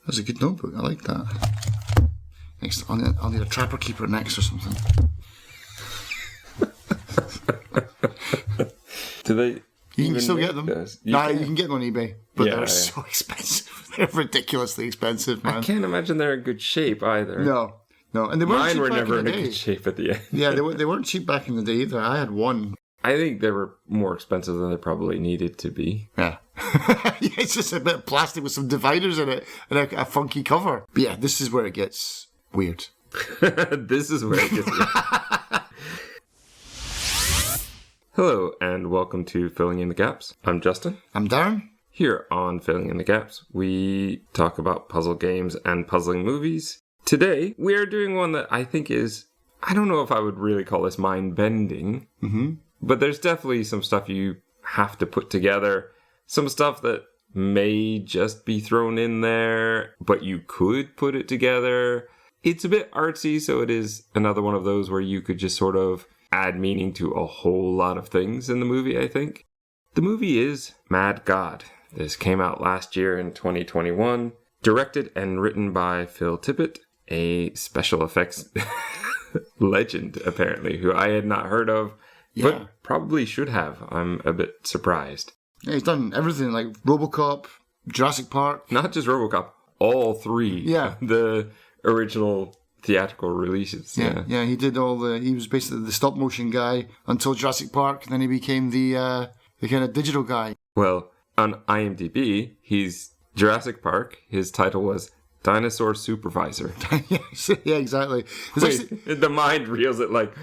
That's a good notebook. I like that. Next, I'll need a trapper keeper next or something. Do they? You can still get them. You can get them on eBay, but they're so expensive. They're ridiculously expensive, man. I can't imagine they're in good shape either. No, and they weren't. Mine were never in a good shape at the end. Yeah, they weren't cheap back in the day either. I had one. I think they were more expensive than they probably needed to be. Yeah. It's just a bit of plastic with some dividers in it and a funky cover. But yeah, this is where it gets weird. This is where it gets weird. Hello, and welcome to Filling in the Gaps. I'm Justin. I'm Darren. Here on Filling in the Gaps, we talk about puzzle games and puzzling movies. Today, we are doing one that I think is, I don't know if I would really call this mind-bending, but there's definitely some stuff you have to put together. Some stuff that may just be thrown in there, but you could put it together. It's a bit artsy, so it is another one of those where you could just sort of add meaning to a whole lot of things in the movie, I think. The movie is Mad God. This came out last year in 2021. Directed and written by Phil Tippett, a special effects legend, apparently, who I had not heard of, but probably should have. I'm a bit surprised. Yeah, he's done everything, like RoboCop, Jurassic Park. Not just RoboCop, all three. Yeah. The original theatrical releases. Yeah, he did he was basically the stop motion guy until Jurassic Park, and then he became the kind of digital guy. Well, on IMDb, he's Jurassic Park. His title was Dinosaur Supervisor. Yeah, exactly. The mind reels it like,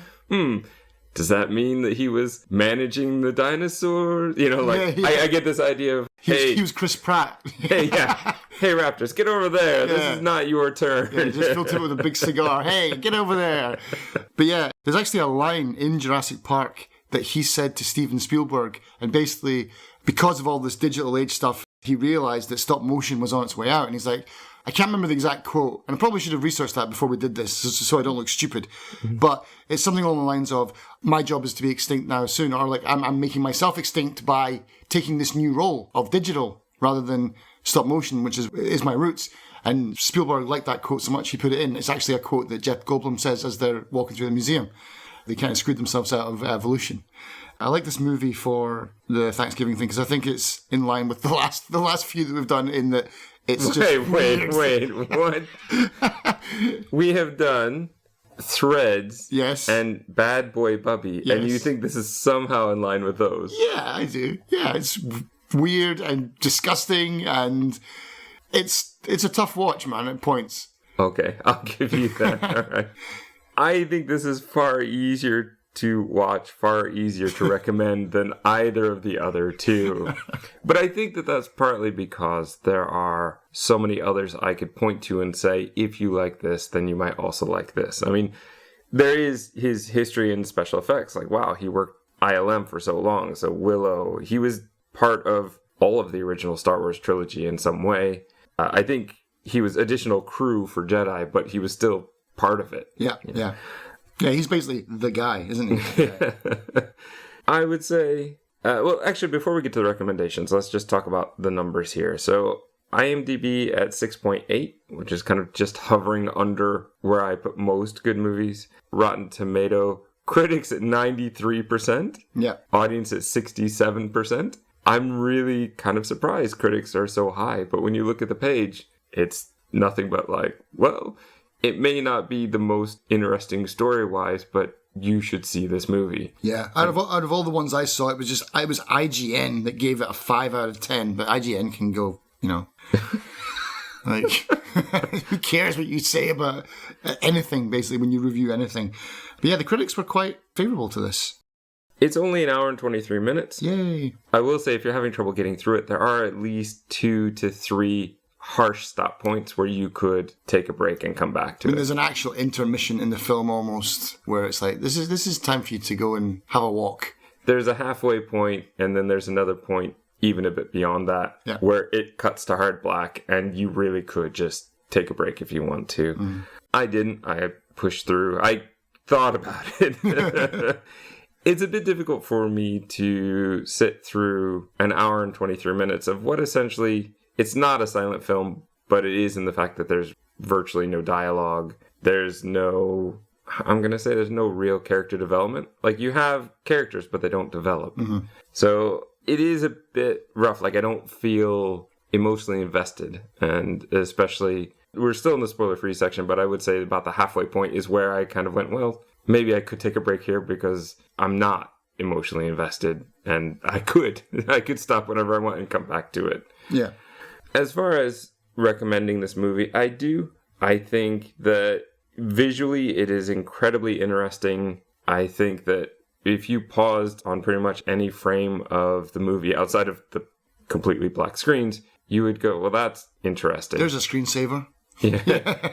does that mean that he was managing the dinosaur? You know, like, I get this idea of, he was Chris Pratt. Hey Raptors, get over there. This is not your turn. Yeah, just filled it with a big cigar. Hey, get over there. But yeah, there's actually a line in Jurassic Park that he said to Steven Spielberg, and basically, because of all this digital age stuff, he realized that stop motion was on its way out, and he's like, I can't remember the exact quote, and I probably should have researched that before we did this, so I don't look stupid. But it's something along the lines of, my job is to be extinct now soon, or like, I'm making myself extinct by taking this new role of digital rather than stop motion, which is my roots. And Spielberg liked that quote so much he put it in. It's actually a quote that Jeff Goldblum says as they're walking through the museum. They kind of screwed themselves out of evolution. I like this movie for the Thanksgiving thing because I think it's in line with the last few that we've done in that it's just... Wait, what? We have done Threads and Bad Boy Bubby, and you think this is somehow in line with those? Yeah, I do. Yeah, it's weird and disgusting, and it's a tough watch, man, at points. Okay, I'll give you that. All right. I think this is far easier to watch, far easier to recommend than either of the other two. But I think that that's partly because there are so many others I could point to and say, if you like this, then you might also like this. I mean, there is his history in special effects. Like, wow, he worked ILM for so long. So Willow, he was part of all of the original Star Wars trilogy in some way. I think he was additional crew for Jedi, but he was still part of it. Yeah. Yeah, he's basically the guy, isn't he? I would say... well, actually, before we get to the recommendations, let's just talk about the numbers here. So, IMDb at 6.8, which is kind of just hovering under where I put most good movies. Rotten Tomato, critics at 93%. Yeah. Audience at 67%. I'm really kind of surprised critics are so high, but when you look at the page, it's nothing but like, well... It may not be the most interesting story-wise, but you should see this movie. Yeah, out of all the ones I saw, it was IGN that gave it a 5 out of 10, but IGN can go, like, who cares what you say about anything, basically, when you review anything. But yeah, the critics were quite favourable to this. It's only an hour and 23 minutes. Yay. I will say, if you're having trouble getting through it, there are at least 2 to 3 harsh stop points where you could take a break and come back to it. There's an actual intermission in the film almost where it's like, this is time for you to go and have a walk. There's a halfway point, and then there's another point even a bit beyond that where it cuts to hard black, and you really could just take a break if you want to. I didn't. I pushed through. I thought about it. It's a bit difficult for me to sit through an hour and 23 minutes of what essentially... It's not a silent film, but it is in the fact that there's virtually no dialogue. There's no real character development. Like, you have characters, but they don't develop. Mm-hmm. So it is a bit rough. Like, I don't feel emotionally invested. And especially, we're still in the spoiler-free section, but I would say about the halfway point is where I kind of went, well, maybe I could take a break here because I'm not emotionally invested. And I could stop whenever I want and come back to it. Yeah. As far as recommending this movie, I think that visually it is incredibly interesting. I think that if you paused on pretty much any frame of the movie outside of the completely black screens, you would go, well, that's interesting. There's a screensaver. Yeah.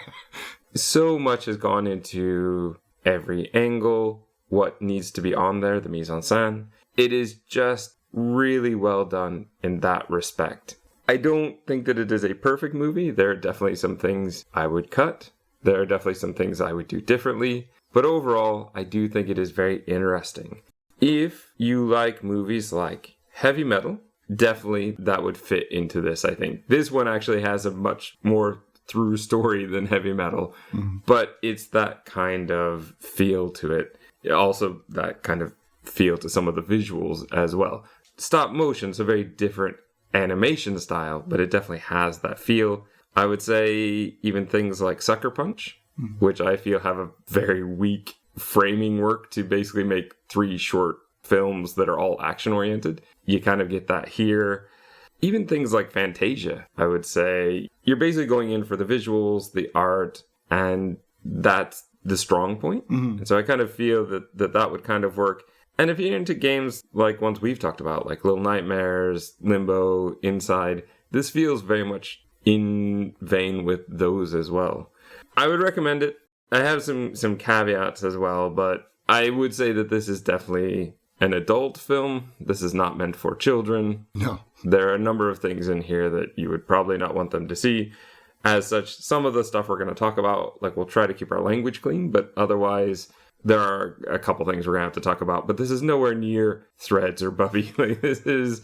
So much has gone into every angle, what needs to be on there, the mise en scène. It is just really well done in that respect. I don't think that it is a perfect movie. There are definitely some things I would cut. There are definitely some things I would do differently. But overall, I do think it is very interesting. If you like movies like heavy metal, definitely that would fit into this, I think. This one actually has a much more through story than heavy metal. Mm-hmm. But it's that kind of feel to it. Also, that kind of feel to some of the visuals as well. Stop motion's a very different animation style, but it definitely has that feel. I would say even things like Sucker Punch, which I feel have a very weak framing work to basically make 3 short films that are all action oriented. You kind of get that here. Even things like Fantasia, I would say, you're basically going in for the visuals, the art, and that's the strong point. Mm-hmm. And so I kind of feel that would kind of work. And if you're into games like ones we've talked about, like Little Nightmares, Limbo, Inside, this feels very much in vein with those as well. I would recommend it. I have some caveats as well, but I would say that this is definitely an adult film. This is not meant for children. No. There are a number of things in here that you would probably not want them to see. As such, some of the stuff we're going to talk about, like, we'll try to keep our language clean, but otherwise there are a couple things we're going to have to talk about. But this is nowhere near Threads or Buffy. Like, this is,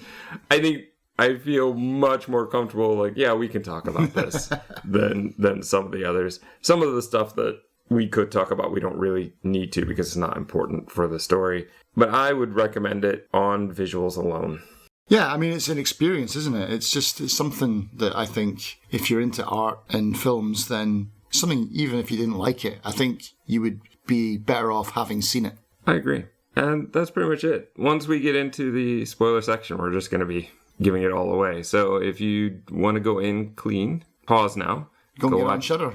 I feel much more comfortable, like, yeah, we can talk about this than some of the others. Some of the stuff that we could talk about, we don't really need to because it's not important for the story. But I would recommend it on visuals alone. Yeah, I mean, it's an experience, isn't it? It's something that I think if you're into art and films, then something, even if you didn't like it, I think you would be better off having seen it. I agree. And that's pretty much it. Once we get into the spoiler section, we're just going to be giving it all away. So if you want to go in clean, pause now. Go on Shudder.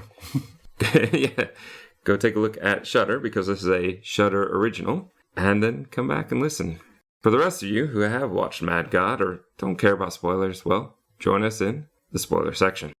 Yeah. Go take a look at Shudder because this is a Shudder original. And then come back and listen. For the rest of you who have watched Mad God or don't care about spoilers, well, join us in the spoiler section.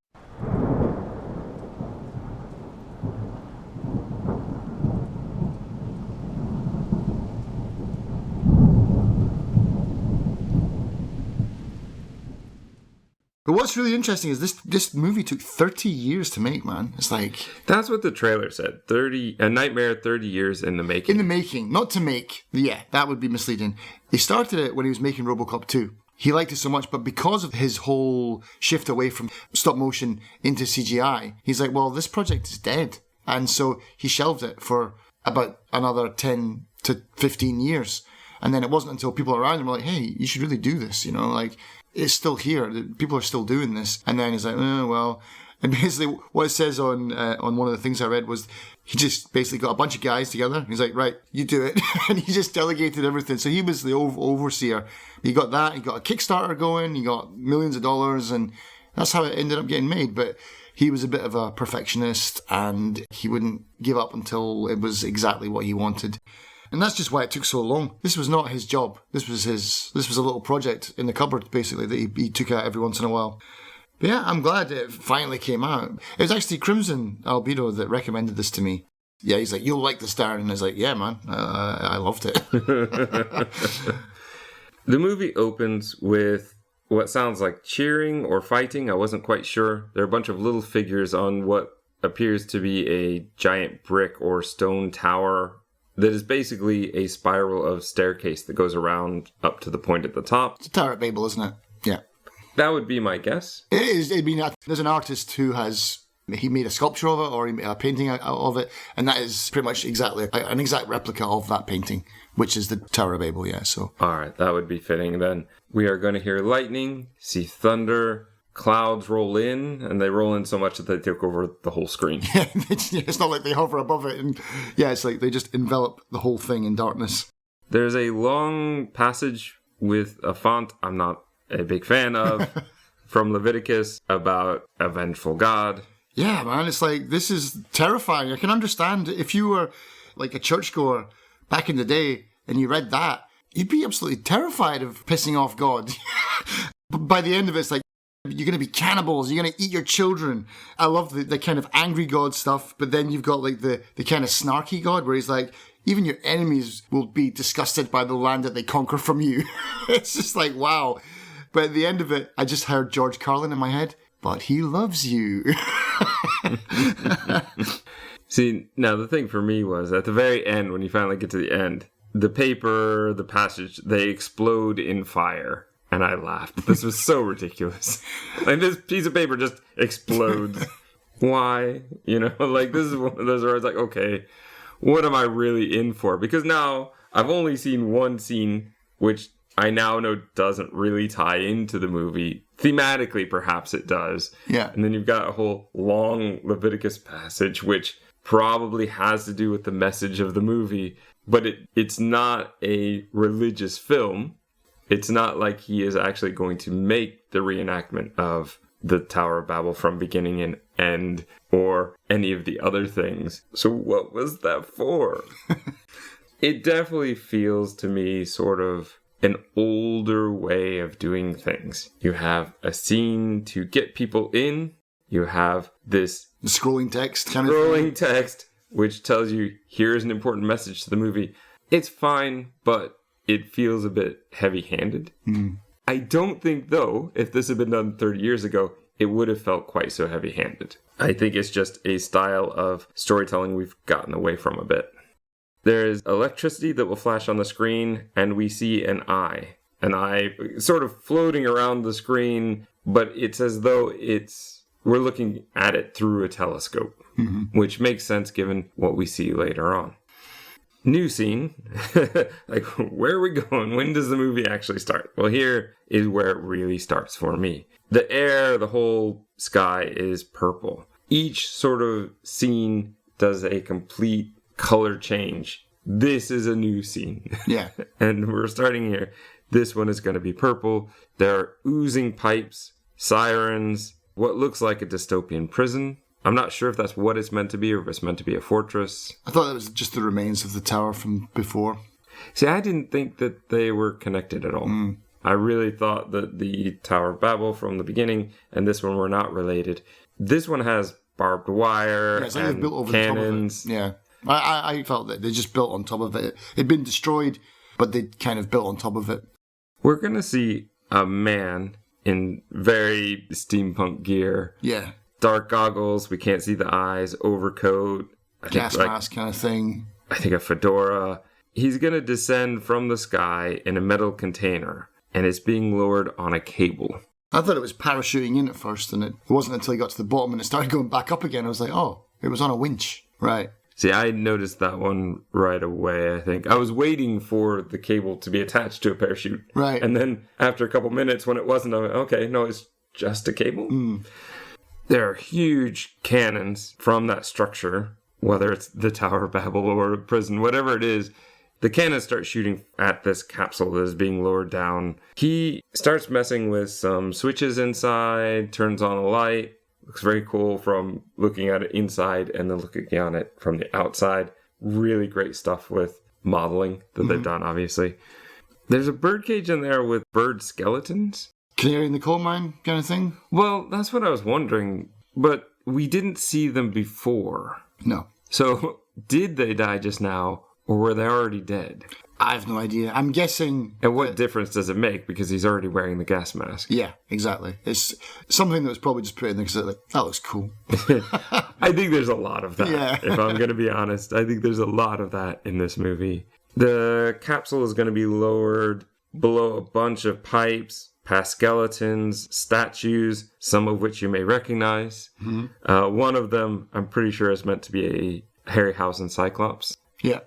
But what's really interesting is this movie took 30 years to make, man. It's like... That's what the trailer said. A Nightmare 30 years in the making. In the making. Not to make. Yeah, that would be misleading. He started it when he was making RoboCop 2. He liked it so much, but because of his whole shift away from stop motion into CGI, he's like, well, this project is dead. And so he shelved it for about another 10 to 15 years. And then it wasn't until people around him were like, hey, you should really do this, you know, like... It's still here. People are still doing this. And then he's like, oh, well. And basically what it says on one of the things I read was he just basically got a bunch of guys together. He's like, right, you do it. And he just delegated everything. So he was the overseer. He got that. He got a Kickstarter going. He got millions of dollars. And that's how it ended up getting made. But he was a bit of a perfectionist and he wouldn't give up until it was exactly what he wanted. And that's just why it took so long. This was not his job. This was a little project in the cupboard, basically, that he took out every once in a while. But yeah, I'm glad it finally came out. It was actually Crimson Albedo that recommended this to me. Yeah, he's like, you'll like this, Darren. And I was like, yeah, man, I loved it. The movie opens with what sounds like cheering or fighting. I wasn't quite sure. There are a bunch of little figures on what appears to be a giant brick or stone tower that is basically a spiral of staircase that goes around up to the point at the top. It's a Tower at Babel, isn't it? Yeah. That would be my guess. It is. I mean, there's an artist who he made a sculpture of it, or he made a painting out of it, and that is pretty much exactly an exact replica of that painting, which is the Tower of Babel. Yeah. So. All right, that would be fitting then. We are going to hear lightning, see thunder, clouds roll in, and they roll in so much that they take over the whole screen. Yeah, it's not like they hover above it, and it's like they just envelop the whole thing in darkness. There's a long passage with a font I'm not a big fan of from Leviticus about a vengeful God. Yeah, man, it's like, this is terrifying. I can understand if you were like a churchgoer back in the day and you read that, you'd be absolutely terrified of pissing off God. But by the end of it, it's like, you're going to be cannibals, you're going to eat your children. I love the kind of angry God stuff, but then you've got like the kind of snarky God where he's like, even your enemies will be disgusted by the land that they conquer from you. It's just like, wow. But at the end of it, I just heard George Carlin in my head, but he loves you. See, now the thing for me was at the very end, when you finally get to the end, the paper, the passage, they explode in fire. And I laughed. This was so ridiculous. Like, this piece of paper just explodes. Why? You know, like, this is one of those where I was like, okay, what am I really in for? Because now I've only seen one scene, which I now know doesn't really tie into the movie. Thematically, perhaps it does. Yeah. And then you've got a whole long Leviticus passage, which probably has to do with the message of the movie. But it's not a religious film. It's not like he is actually going to make the reenactment of the Tower of Babel from beginning and end or any of the other things. So what was that for? It definitely feels to me sort of an older way of doing things. You have a scene to get people in. You have this scrolling text text, which tells you here's an important message to the movie. It's fine, but it feels a bit heavy-handed. I don't think, though, if this had been done 30 years ago, it would have felt quite so heavy-handed. I think it's just a style of storytelling we've gotten away from a bit. There is electricity that will flash on the screen, and we see an eye sort of floating around the screen, but it's as though we're looking at it through a telescope, which makes sense given what we see later on. New scene. Like, where are we going? When does the movie actually start? Well, here is where it really starts for me. The air, the whole sky is purple. Each sort of scene does a complete color change. This is a new scene. Yeah. And we're starting here. This one is going to be purple. There are oozing pipes, sirens, what looks like a dystopian prison. I'm not sure if that's what it's meant to be or if it's meant to be a fortress. I thought that was just the remains of the tower from before. See, I didn't think that they were connected at all. I really thought that the Tower of Babel from the beginning and this one were not related. This one has barbed wire and built over cannons. The top of it. Yeah. I felt that they just built on top of it. It'd been destroyed, but they kind of built on top of it. We're going to see a man in very steampunk gear. Yeah. Dark goggles, we can't see the eyes, overcoat. Gas mask kind of thing. I think a fedora. He's going to descend from the sky in a metal container, and it's being lowered on a cable. I thought it was parachuting in at first, and it wasn't until he got to the bottom and it started going back up again. I was like, oh, it was on a winch. Right. See, I noticed that one right away, I think. I was waiting for the cable to be attached to a parachute. Right. And then after a couple minutes, when it wasn't, I went, okay, no, it's just a cable. There are huge cannons from that structure, whether it's the Tower of Babel or a prison, whatever it is. The cannons start shooting at this capsule that is being lowered down. He starts messing with some switches inside, turns on a light. Looks very cool from looking at it inside and then looking on it from the outside. Really great stuff with modeling that they've done, obviously. There's a birdcage in there with bird skeletons. Canary in the coal mine kind of thing? Well, that's what I was wondering, but we didn't see them before. No. So, did they die just now, or were they already dead? I have no idea. I'm guessing... And what difference does it make? Because he's already wearing the gas mask. Yeah, exactly. It's something that was probably just put in there because like, that looks cool. I think there's a lot of that, yeah. If I'm going to be honest. I think there's a lot of that in this movie. The capsule is going to be lowered below a bunch of pipes. past skeletons, statues, some of which you may recognize. One of them, I'm pretty sure, is meant to be a Harryhausen Cyclops. Yeah.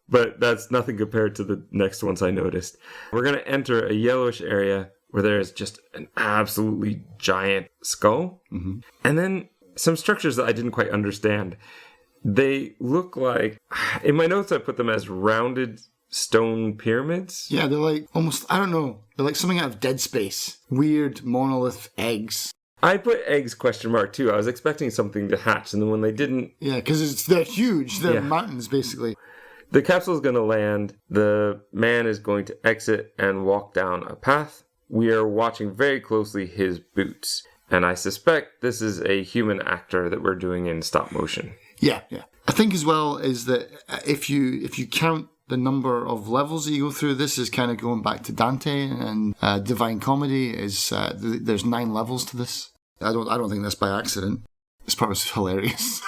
But that's nothing compared to the next ones I noticed. We're going to enter a yellowish area where there is just an absolutely giant skull. And then some structures that I didn't quite understand. They look like, in my notes I put them as rounded stone pyramids. Yeah, they're like almost, I don't know, they're like something out of Dead Space. Weird monolith eggs. I put eggs question mark too. I was expecting something to hatch, and then when they didn't... Yeah, because they're huge. They're mountains, basically. The capsule is going to land. The man is going to exit and walk down a path. We are watching very closely his boots. And I suspect this is a human actor that we're doing in stop motion. Yeah. I think as well is that if you count the number of levels that you go through, this is kind of going back to Dante and Divine Comedy. Is there's 9 levels to this. I don't think that's by accident. This part was hilarious.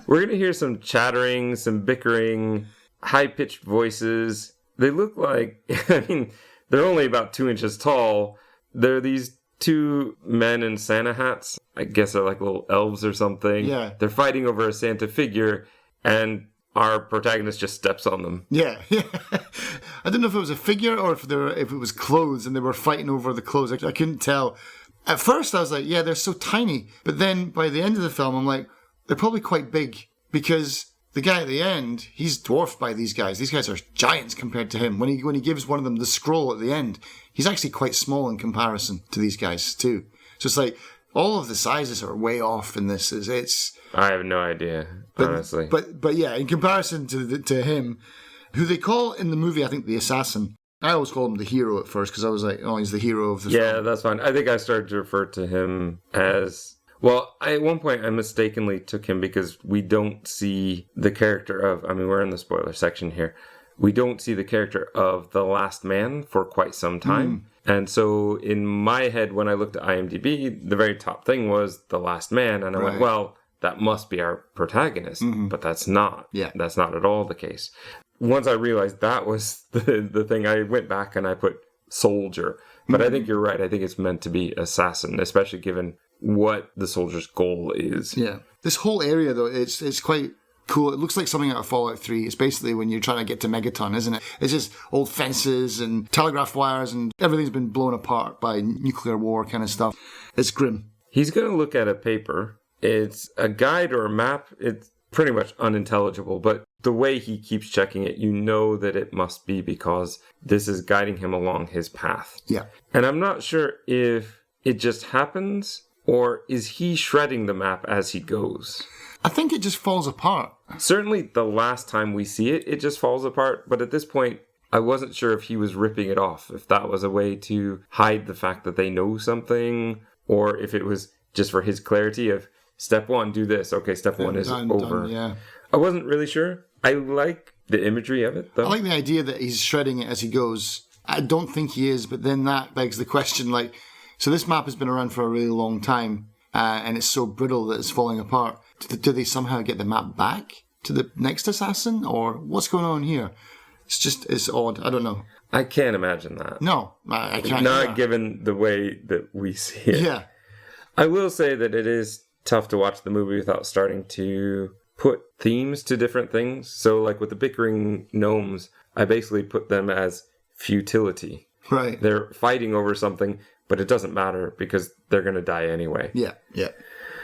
We're going to hear some chattering, some bickering, high-pitched voices. They look like, I mean, they're only about 2 inches tall. They're these 2 men in Santa hats. I guess they're like little elves or something. Yeah. They're fighting over a Santa figure, and our protagonist just steps on them. Yeah. I don't know if it was a figure or if it was clothes and they were fighting over the clothes. I couldn't tell. At first I was like, yeah, they're so tiny. But then by the end of the film, I'm like, they're probably quite big because the guy at the end, he's dwarfed by these guys. These guys are giants compared to him. When he gives one of them the scroll at the end, he's actually quite small in comparison to these guys too. So it's like all of the sizes are way off in this. I have no idea, honestly. But yeah, in comparison to him, who they call in the movie, I think the assassin. I always call him the hero at first because I was like, oh, he's the hero of the film. Yeah, that's fine. I think I started to refer to him as... Well, at one point I mistakenly took him because we don't see the character of... I mean, we're in the spoiler section here. We don't see the character of the last man for quite some time. And so in my head, when I looked at IMDb, the very top thing was the last man. And I went, well, that must be our protagonist. But that's not. Yeah. That's not at all the case. Once I realized that was the thing, I went back and I put soldier. But I think you're right. I think it's meant to be assassin, especially given what the soldier's goal is. Yeah. This whole area, though, it's quite cool. It looks like something out of Fallout 3. It's basically when you're trying to get to Megaton, isn't it? It's just old fences and telegraph wires and everything's been blown apart by nuclear war kind of stuff. It's grim. He's going to look at a paper. It's a guide or a map. It's pretty much unintelligible, but the way he keeps checking it, you know that it must be because this is guiding him along his path. Yeah. And I'm not sure if it just happens or is he shredding the map as he goes. I think it just falls apart. Certainly the last time we see it, it just falls apart. But at this point, I wasn't sure if he was ripping it off, if that was a way to hide the fact that they know something, or if it was just for his clarity of step 1, do this. Okay, step 1 is over. Done, yeah. I wasn't really sure. I like the imagery of it, though. I like the idea that he's shredding it as he goes. I don't think he is, but then that begs the question, like, so this map has been around for a really long time, and it's so brittle that it's falling apart. Do they somehow get the map back to the next assassin, or what's going on here? It's odd. I don't know. I can't imagine that. No, I can't. Not given the way that we see it. Yeah. I will say that it is tough to watch the movie without starting to put themes to different things. So like with the bickering gnomes, I basically put them as futility. Right. They're fighting over something, but it doesn't matter because they're going to die anyway. Yeah.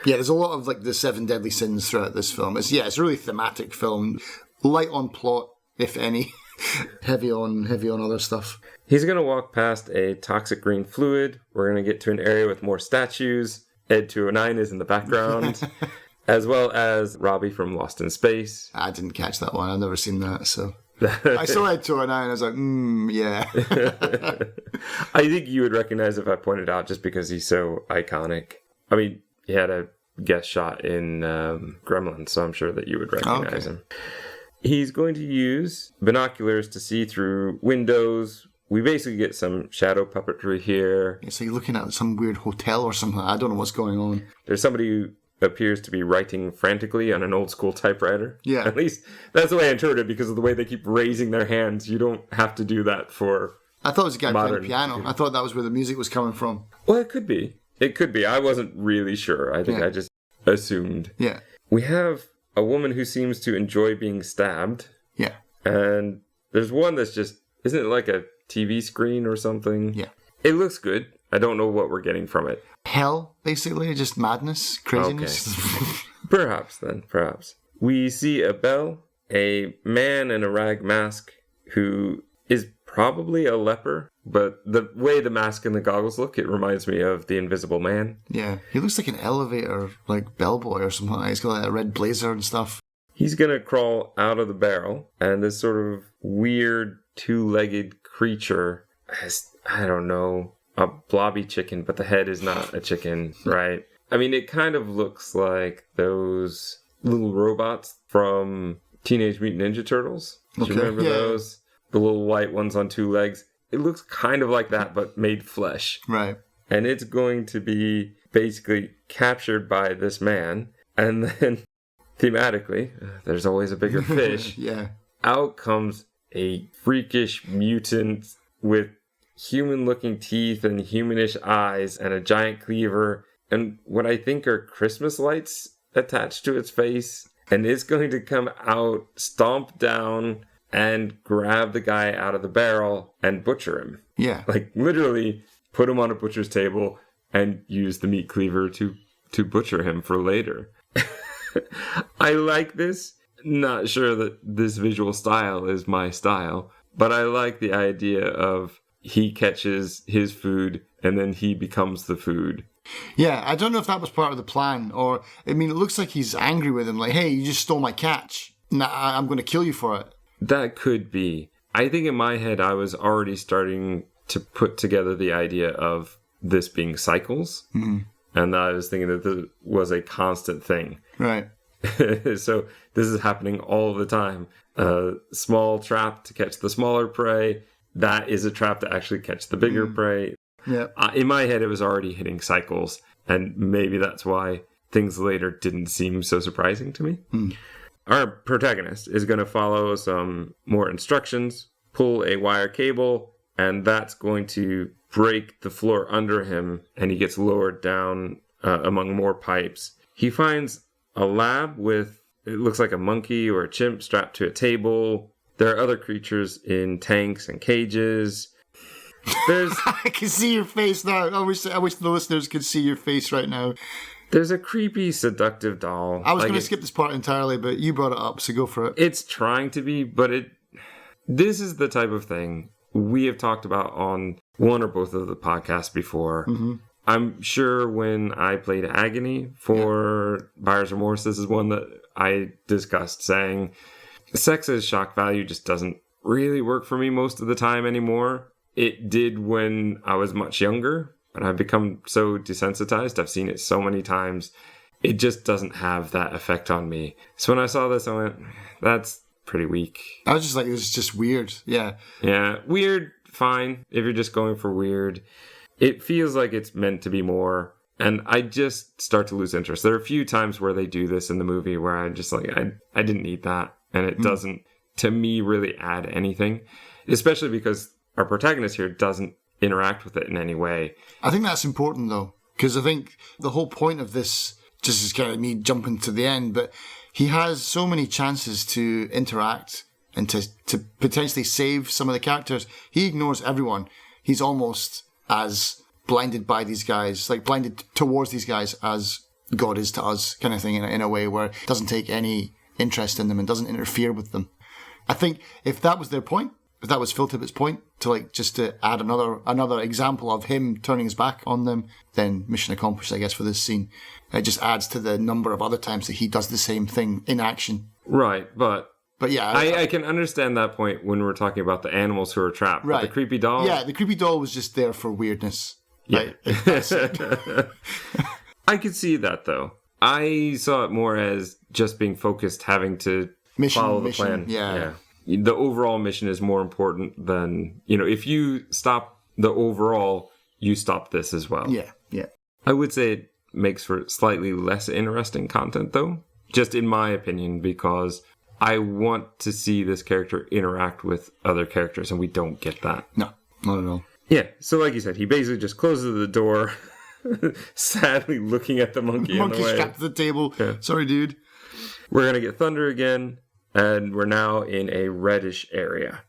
There's a lot of like the 7 deadly sins throughout this film. It's a really thematic film, light on plot, if any, heavy on other stuff. He's going to walk past a toxic green fluid. We're going to get to an area with more statues. Ed 209 is in the background, as well as Robbie from Lost in Space. I didn't catch that one. I've never seen that, so... I saw Ed 209 and I was like, yeah. I think you would recognize if I pointed out just because he's so iconic. I mean, he had a guest shot in Gremlins, so I'm sure that you would recognize him. He's going to use binoculars to see through windows. We basically get some shadow puppetry here. Yeah, so you're looking at some weird hotel or something. I don't know what's going on. There's somebody who appears to be writing frantically on an old school typewriter. Yeah. At least that's the way I interpret it because of the way they keep raising their hands. You don't have to do that for I thought it was a guy playing modern the piano. I thought that was where the music was coming from. Well, it could be. It could be. I wasn't really sure. I think I just assumed. Yeah. We have a woman who seems to enjoy being stabbed. Yeah. And there's one that's just, isn't it like a TV screen or something? Yeah. It looks good. I don't know what we're getting from it. Hell, basically, just madness, craziness. Okay. Perhaps then, perhaps. We see a bell, a man in a rag mask who is probably a leper, but the way the mask and the goggles look, it reminds me of the Invisible Man. Yeah, he looks like an elevator, like bellboy or something like that. He's got like a red blazer and stuff. He's going to crawl out of the barrel, and this sort of weird two-legged creature has, I don't know, a blobby chicken, but the head is not a chicken, right? I mean, it kind of looks like those little robots from Teenage Mutant Ninja Turtles. Do you remember those? The little white ones on two legs. It looks kind of like that, but made flesh. Right. And it's going to be basically captured by this man, and then thematically, there's always a bigger fish. Yeah. Out comes a freakish mutant with human-looking teeth and humanish eyes and a giant cleaver and what I think are Christmas lights attached to its face. And it's going to come out, stomp down, and grab the guy out of the barrel and butcher him. Yeah. Like, literally put him on a butcher's table and use the meat cleaver to butcher him for later. I like this. Not sure that this visual style is my style, but I like the idea of he catches his food and then he becomes the food. Yeah, I don't know if that was part of the plan, or, I mean, it looks like he's angry with him, like, hey, you just stole my catch. Nah, I'm going to kill you for it. That could be. I think in my head, I was already starting to put together the idea of this being cycles. Mm-hmm. And I was thinking that this was a constant thing. Right. So this is happening all the time. A small trap to catch the smaller prey. That is a trap to actually catch the bigger prey. Yeah. In my head, it was already hitting cycles. And maybe that's why things later didn't seem so surprising to me. Our protagonist is going to follow some more instructions, pull a wire cable, and that's going to break the floor under him, and he gets lowered down among more pipes. He finds a lab with, it looks like a monkey or a chimp strapped to a table. There are other creatures in tanks and cages. There's I can see your face now. I wish the listeners could see your face right now. There's a creepy, seductive doll. I was going to skip this part entirely, but you brought it up, so go for it. It's trying to be, but this is the type of thing we have talked about on one or both of the podcasts before. Mm-hmm. I'm sure when I played Agony for Buyer's Remorse, this is one that I discussed, saying sex as shock value just doesn't really work for me most of the time anymore. It did when I was much younger, but I've become so desensitized. I've seen it so many times. It just doesn't have that effect on me. So when I saw this, I went, that's pretty weak. I was just like, it was just weird. Yeah. Yeah. Weird, fine. If you're just going for weird. It feels like it's meant to be more. And I just start to lose interest. There are a few times where they do this in the movie where I'm just like, I didn't need that. And it doesn't, to me, really add anything. Especially because our protagonist here doesn't interact with it in any way. I think that's important, though. Because I think the whole point of this, just is kind of me jumping to the end, but he has so many chances to interact and to potentially save some of the characters. He ignores everyone. He's almost as blinded by these guys, like blinded towards these guys as God is to us, kind of thing, in a way where he doesn't take any interest in them and doesn't interfere with them. I think if that was their point, if that was Phil Tippett's point, to like just to add another example of him turning his back on them, then mission accomplished, I guess, for this scene. It just adds to the number of other times that he does the same thing in action. Right, but yeah, I can understand that point when we're talking about the animals who are trapped. Right. But the creepy doll? Yeah, the creepy doll was just there for weirdness. Yeah. I could see that, though. I saw it more as just being focused, having to follow the plan. Yeah. The overall mission is more important than, if you stop the overall, you stop this as well. Yeah. I would say it makes for slightly less interesting content, though, just in my opinion, because I want to see this character interact with other characters, and we don't get that. No. Not at all. Yeah, so like you said, he basically just closes the door, sadly looking at the monkey in the Monkey way. strapped to the table. Yeah. Sorry, dude. We're going to get thunder again, and we're now in a reddish area.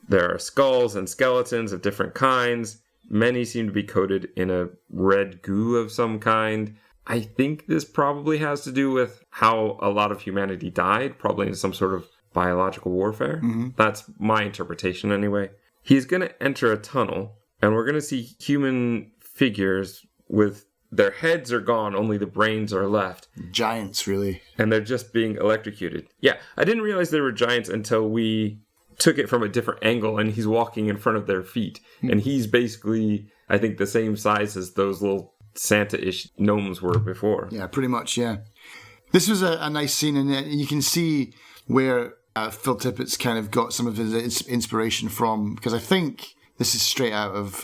There are skulls and skeletons of different kinds. Many seem to be coated in a red goo of some kind. I think this probably has to do with how a lot of humanity died, probably in some sort of biological warfare. Mm-hmm. That's my interpretation anyway. He's going to enter a tunnel, and we're going to see human figures with their heads are gone, only the brains are left. Giants, really. And they're just being electrocuted. Yeah, I didn't realize they were giants until we took it from a different angle, and he's walking in front of their feet. And he's basically, I think, the same size as those little Santa-ish gnomes were before. Yeah, pretty much, yeah. This was a nice scene, and you can see where Phil Tippett's kind of got some of his inspiration from, because I think this is straight out of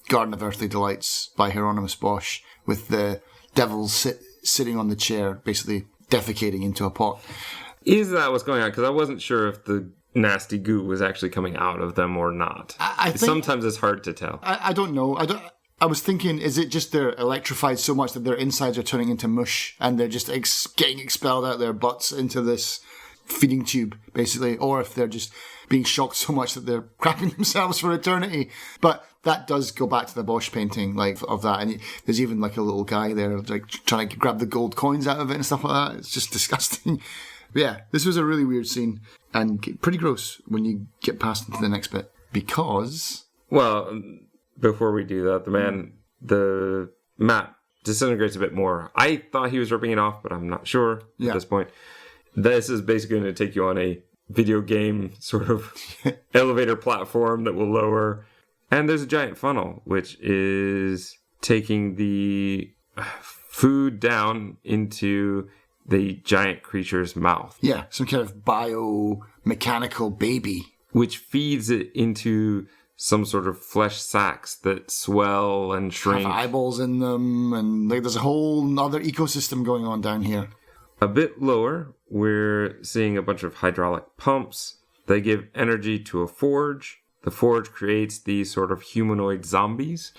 Garden of Earthly Delights by Hieronymus Bosch, with the devil sitting on the chair, basically defecating into a pot. Is that what's going on? Because I wasn't sure if the nasty goo was actually coming out of them or not. I think, sometimes it's hard to tell. I don't know. I was thinking, is it just they're electrified so much that their insides are turning into mush and they're just getting expelled out their butts into this feeding tube, basically, or if they're just being shocked so much that they're crapping themselves for eternity. But that does go back to the Bosch painting, like, of that. And there's even like a little guy there, like, trying to grab the gold coins out of it and stuff like that. It's just disgusting. But yeah, this was a really weird scene and pretty gross when you get past into the next bit, because... Well, before we do that, the map disintegrates a bit more. I thought he was ripping it off, but I'm not sure at this point. This is basically going to take you on a video game sort of elevator platform that will lower. And there's a giant funnel, which is taking the food down into the giant creature's mouth. Yeah, some kind of biomechanical baby. Which feeds it into some sort of flesh sacs that swell and shrink. Have eyeballs in them, and like there's a whole other ecosystem going on down here. A bit lower, we're seeing a bunch of hydraulic pumps. They give energy to a forge. The forge creates these sort of humanoid zombies.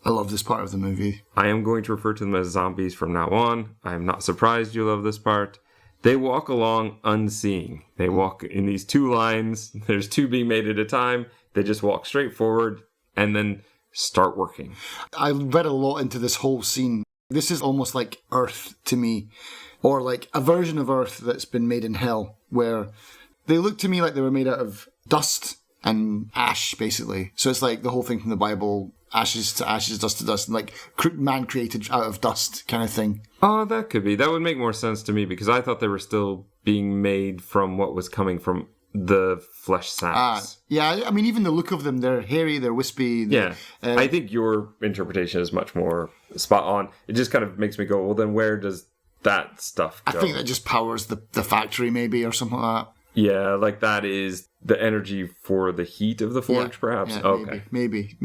I love this part of the movie. I am going to refer to them as zombies from now on. I am not surprised you love this part. They walk along unseeing. They walk in these two lines. There's two being made at a time. They just walk straight forward and then start working. I read a lot into this whole scene. This is almost like Earth to me, or like a version of Earth that's been made in hell, where they look to me like they were made out of dust and ash, basically. So it's like the whole thing from the Bible, ashes to ashes, dust to dust, and like man created out of dust kind of thing. Oh, that could be. That would make more sense to me, because I thought they were still being made from what was coming from the flesh sacs. Yeah, I mean, even the look of them, they're hairy, they're wispy. I think your interpretation is much more spot on. It just kind of makes me go, well, then where does that stuff go? I think that just powers the factory, maybe, or something like that. Yeah, like that is the energy for the heat of the forge, perhaps? Yeah, okay. Maybe.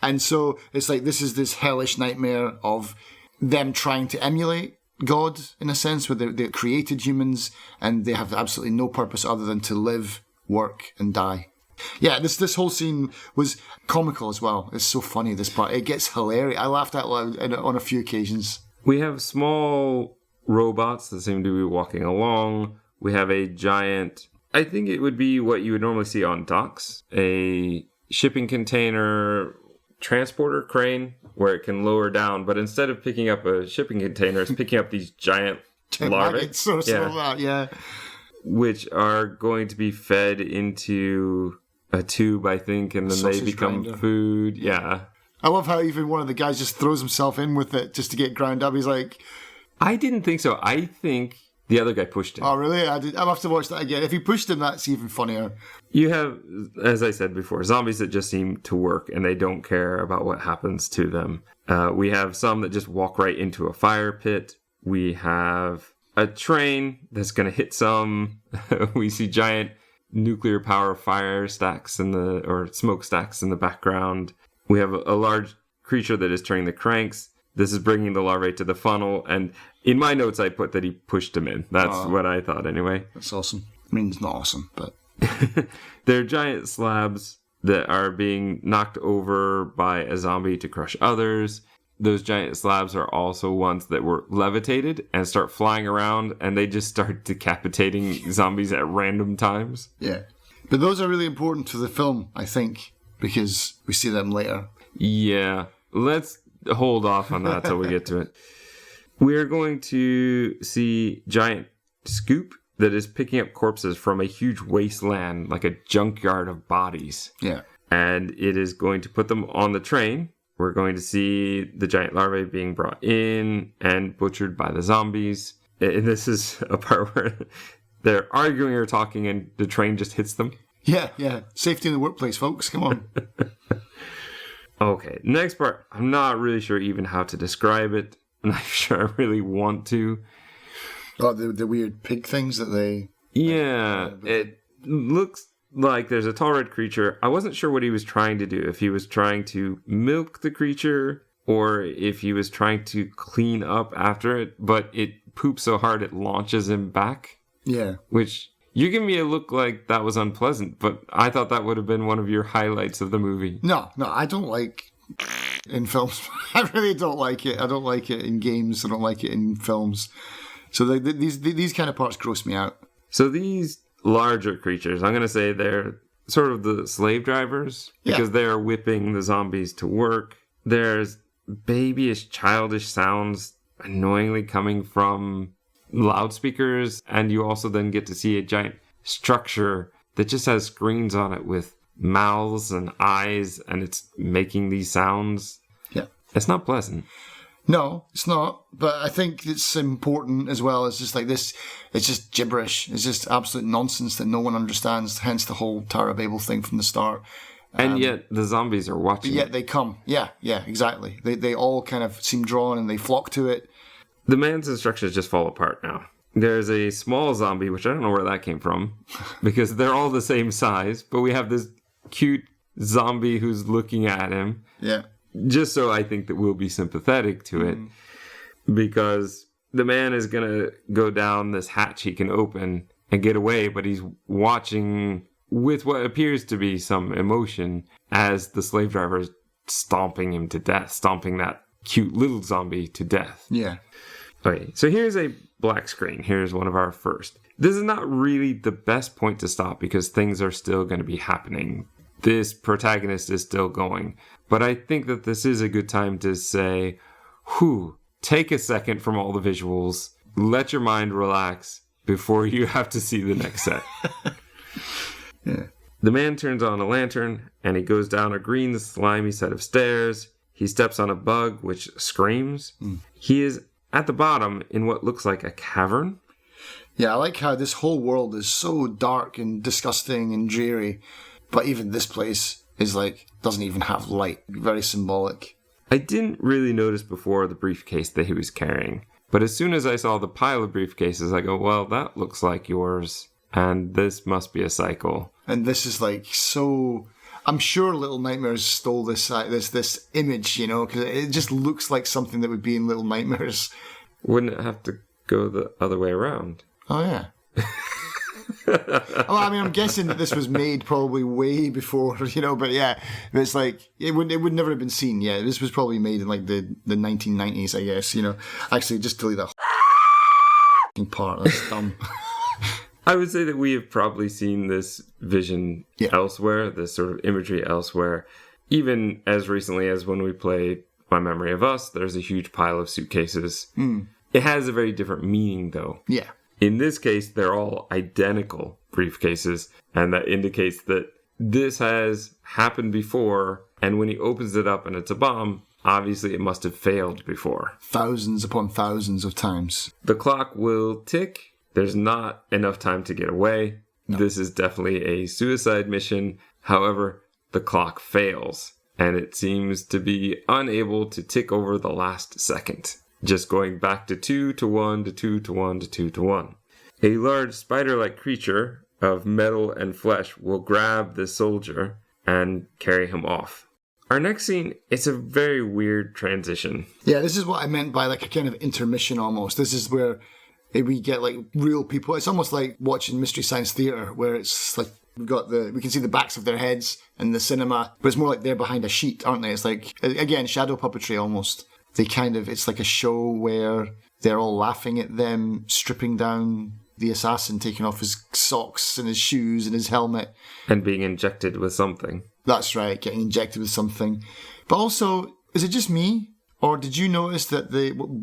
And so it's like this is this hellish nightmare of them trying to emulate God, in a sense, where they're created humans and they have absolutely no purpose other than to live, work, and die. Yeah, this whole scene was comical as well. It's so funny, this part. It gets hilarious. I laughed out loud on a few occasions. We have small robots that seem to be walking along. We have a giant, I think it would be what you would normally see on docks, a shipping container transporter crane where it can lower down, but instead of picking up a shipping container, it's picking up these giant larvae. Which are going to be fed into a tube, I think, and then they become food. Yeah. I love how even one of the guys just throws himself in with it just to get ground up. He's like... I didn't think so. I think the other guy pushed him. Oh, really? I'll have to watch that again. If he pushed him, that's even funnier. You have, as I said before, zombies that just seem to work and they don't care about what happens to them. We have some that just walk right into a fire pit. We have a train that's going to hit some. We see giant nuclear power fire stacks or smoke stacks in the background. We have a large creature that is turning the cranks. This is bringing the larvae to the funnel, and in my notes I put that he pushed him in. That's what I thought anyway. That's awesome. I mean, it's not awesome, but... They're giant slabs that are being knocked over by a zombie to crush others. Those giant slabs are also ones that were levitated and start flying around, and they just start decapitating zombies at random times. Yeah. But those are really important to the film, I think, because we see them later. Yeah. Let's hold off on that till we get to it. We're going to see Giant Scoop that is picking up corpses from a huge wasteland, like a junkyard of bodies. Yeah. And it is going to put them on the train. We're going to see the giant larvae being brought in and butchered by the zombies. And this is a part where they're arguing or talking and the train just hits them. Yeah. Safety in the workplace, folks. Come on. Okay, next part. I'm not really sure even how to describe it. I'm not sure I really want to. Oh, the weird pig things that they... Yeah, it looks like there's a tall red creature. I wasn't sure what he was trying to do. If he was trying to milk the creature or if he was trying to clean up after it. But it poops so hard it launches him back. Yeah. Which, you give me a look like that was unpleasant. But I thought that would have been one of your highlights of the movie. No, I don't like in films. I really don't like it. I don't like it in games. I don't like it in films. So these kind of parts gross me out. So these larger creatures, I'm going to say they're sort of the slave drivers because they are whipping the zombies to work. There's babyish, childish sounds annoyingly coming from loudspeakers, and you also then get to see a giant structure that just has screens on it with mouths and eyes, and it's making these sounds. Yeah. It's not pleasant. No, it's not. But I think it's important as well. It's just like this. It's just gibberish. It's just absolute nonsense that no one understands. Hence the whole Tower of Babel thing from the start. And yet the zombies are watching. But yet they come. Yeah, exactly. They all kind of seem drawn and they flock to it. The man's instructions just fall apart now. There's a small zombie, which I don't know where that came from, because they're all the same size. But we have this cute zombie who's looking at him. Yeah. Just so I think that we'll be sympathetic to it. Because the man is going to go down this hatch he can open and get away, but he's watching with what appears to be some emotion as the slave driver is stomping him to death, stomping that cute little zombie to death. Yeah. Okay, so here's a black screen. Here's one of our first. This is not really the best point to stop because things are still going to be happening. This protagonist is still going. But I think that this is a good time to say, take a second from all the visuals, let your mind relax before you have to see the next set. Yeah. The man turns on a lantern and he goes down a green, slimy set of stairs. He steps on a bug, which screams. He is at the bottom in what looks like a cavern. Yeah, I like how this whole world is so dark and disgusting and dreary. But even this place is doesn't even have light. Very symbolic. I didn't really notice before the briefcase that he was carrying. But as soon as I saw the pile of briefcases, I go, well, that looks like yours. And this must be a cycle. And this is so... I'm sure Little Nightmares stole this image, because it just looks like something that would be in Little Nightmares. Wouldn't it have to go the other way around? Oh, yeah. Well, I mean, I'm guessing that this was made probably way before, but yeah, it's it would never have been seen. Yeah, this was probably made in the 1990s, I guess. Actually, just delete that part. That's dumb. I would say that we have probably seen this vision elsewhere, this sort of imagery elsewhere. Even as recently as when we played My Memory of Us, there's a huge pile of suitcases. It has a very different meaning, though. Yeah. In this case, they're all identical briefcases, and that indicates that this has happened before, and when he opens it up and it's a bomb, obviously it must have failed before. Thousands upon thousands of times. The clock will tick. There's not enough time to get away. No. This is definitely a suicide mission. However, the clock fails, and it seems to be unable to tick over the last second. Just going back to 2 to 1 to 2 to 1 to 2 to 1. A large spider-like creature of metal and flesh will grab the soldier and carry him off. Our next scene, it's a very weird transition. Yeah, this is what I meant by a kind of intermission almost. This is where we get real people. It's almost like watching Mystery Science Theater, where it's We can see the backs of their heads in the cinema, but it's more like they're behind a sheet, aren't they? It's like, again, shadow puppetry almost. It's like a show where they're all laughing at them, stripping down the assassin, taking off his socks and his shoes and his helmet. And being injected with something. That's right, getting injected with something. But also, is it just me? Or did you notice that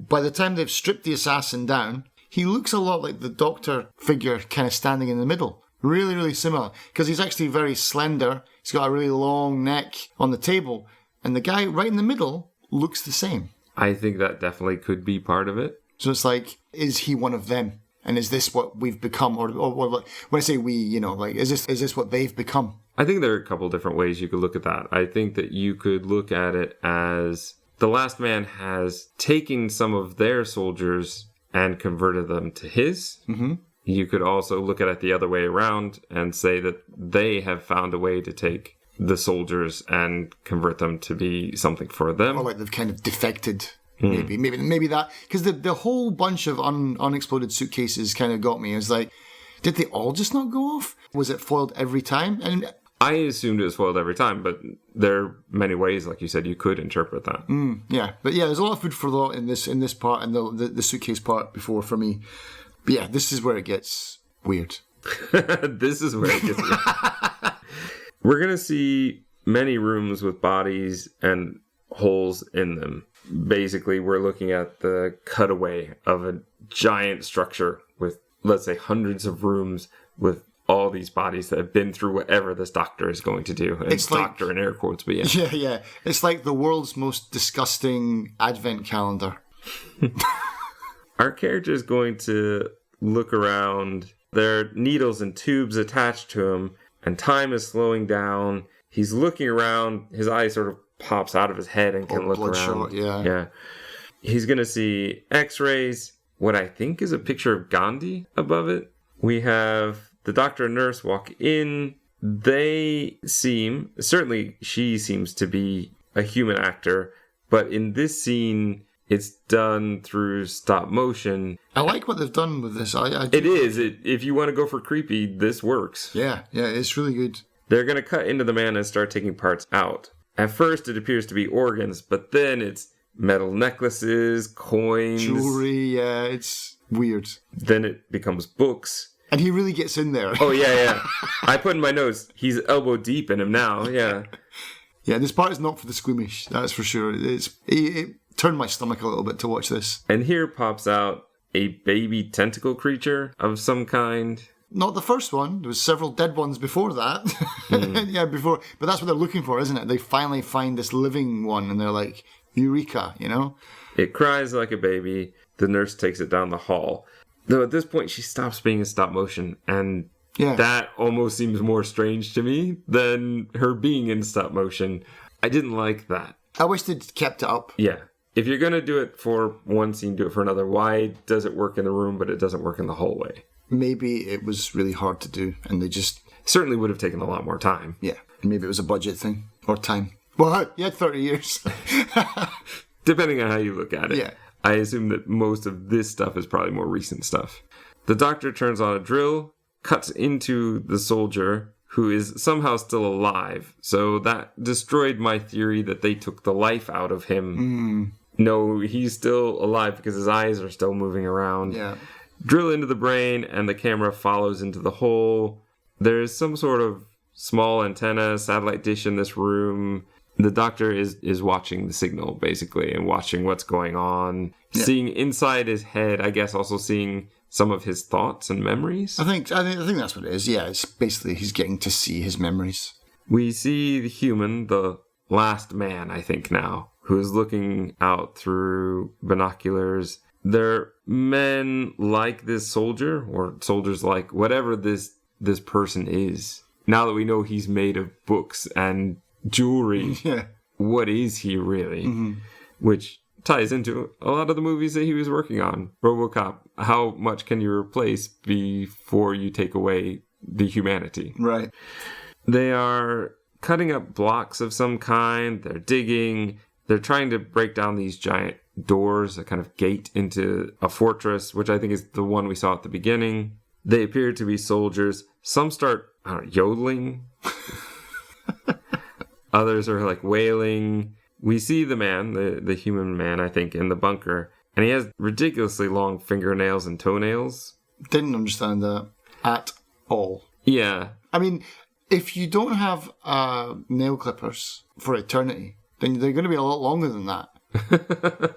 by the time they've stripped the assassin down, he looks a lot like the Doctor figure kind of standing in the middle. Really, really similar. Because he's actually very slender. He's got a really long neck on the table. And the guy right in the middle looks the same. I think that definitely could be part of it. So it's like, is he one of them? And is this what we've become? Or when I say we, is this what they've become? I think there are a couple different ways you could look at that. I think that you could look at it as the Last Man has taken some of their soldiers and converted them to his. Mm-hmm. You could also look at it the other way around and say that they have found a way to take the soldiers and convert them to be something for them. Or like they've kind of defected. Maybe that, because the whole bunch of unexploded suitcases kind of got me. It was like, did they all just not go off? Was it foiled every time? And I assumed it was foiled every time, but there are many ways, like you said, you could interpret that. There's a lot of food for thought in this part and the suitcase part before for me. But yeah, this is where it gets weird. This is where it gets weird. We're going to see many rooms with bodies and holes in them. Basically, we're looking at the cutaway of a giant structure with, let's say, hundreds of rooms with all these bodies that have been through whatever this doctor is going to do. And it's doctor in air quotes, but yeah. Yeah. It's like the world's most disgusting advent calendar. Our character is going to look around. There are needles and tubes attached to him, and time is slowing down. He's looking around. His eye sort of pops out of his head and can look around. Yeah. He's going to see x-rays, what I think is a picture of Gandhi above it. We have the doctor and nurse walk in. Certainly she seems to be a human actor, but in this scene, it's done through stop motion. I like what they've done with this. It is. If you want to go for creepy, this works. Yeah, it's really good. They're going to cut into the man and start taking parts out. At first, it appears to be organs, but then it's metal necklaces, coins. Jewelry, it's weird. Then it becomes books. And he really gets in there. Oh, yeah. I put in my notes, he's elbow deep in him now, yeah. Yeah, this part is not for the squeamish, that's for sure. It turned my stomach a little bit to watch this. And here pops out a baby tentacle creature of some kind. Not the first one. There was several dead ones before that. Yeah, before. But that's what they're looking for, isn't it? They finally find this living one and they're like, Eureka, It cries like a baby. The nurse takes it down the hall. Though at this point, she stops being in stop motion. And that almost seems more strange to me than her being in stop motion. I didn't like that. I wish they'd kept it up. Yeah. If you're going to do it for one scene, do it for another. Why does it work in the room, but it doesn't work in the hallway? Maybe it was really hard to do, and they just... Certainly would have taken a lot more time. Yeah, maybe it was a budget thing, or time. Well, you had 30 years. Depending on how you look at it. Yeah. I assume that most of this stuff is probably more recent stuff. The doctor turns on a drill, cuts into the soldier, who is somehow still alive. So that destroyed my theory that they took the life out of him. No, he's still alive because his eyes are still moving around. Yeah. Drill into the brain, and the camera follows into the hole. There's some sort of small antenna, satellite dish in this room. The doctor is watching the signal, basically, and watching what's going on. Yeah. Seeing inside his head, I guess also seeing some of his thoughts and memories. I think that's what it is. Yeah, it's basically he's getting to see his memories. We see the human, the last man, I think now, who is looking out through binoculars. They're men like this soldier, or soldiers like whatever this person is. Now that we know he's made of books and jewelry, what is he really? Mm-hmm. Which ties into a lot of the movies that he was working on. RoboCop, how much can you replace before you take away the humanity? Right. They are cutting up blocks of some kind. They're digging. They're trying to break down these giant doors, a kind of gate into a fortress, which I think is the one we saw at the beginning. They appear to be soldiers. Some start yodeling. Others are like wailing. We see the man, the human man, I think, in the bunker. And he has ridiculously long fingernails and toenails. Didn't understand that at all. Yeah. I mean, if you don't have nail clippers for eternity, then they're going to be a lot longer than that.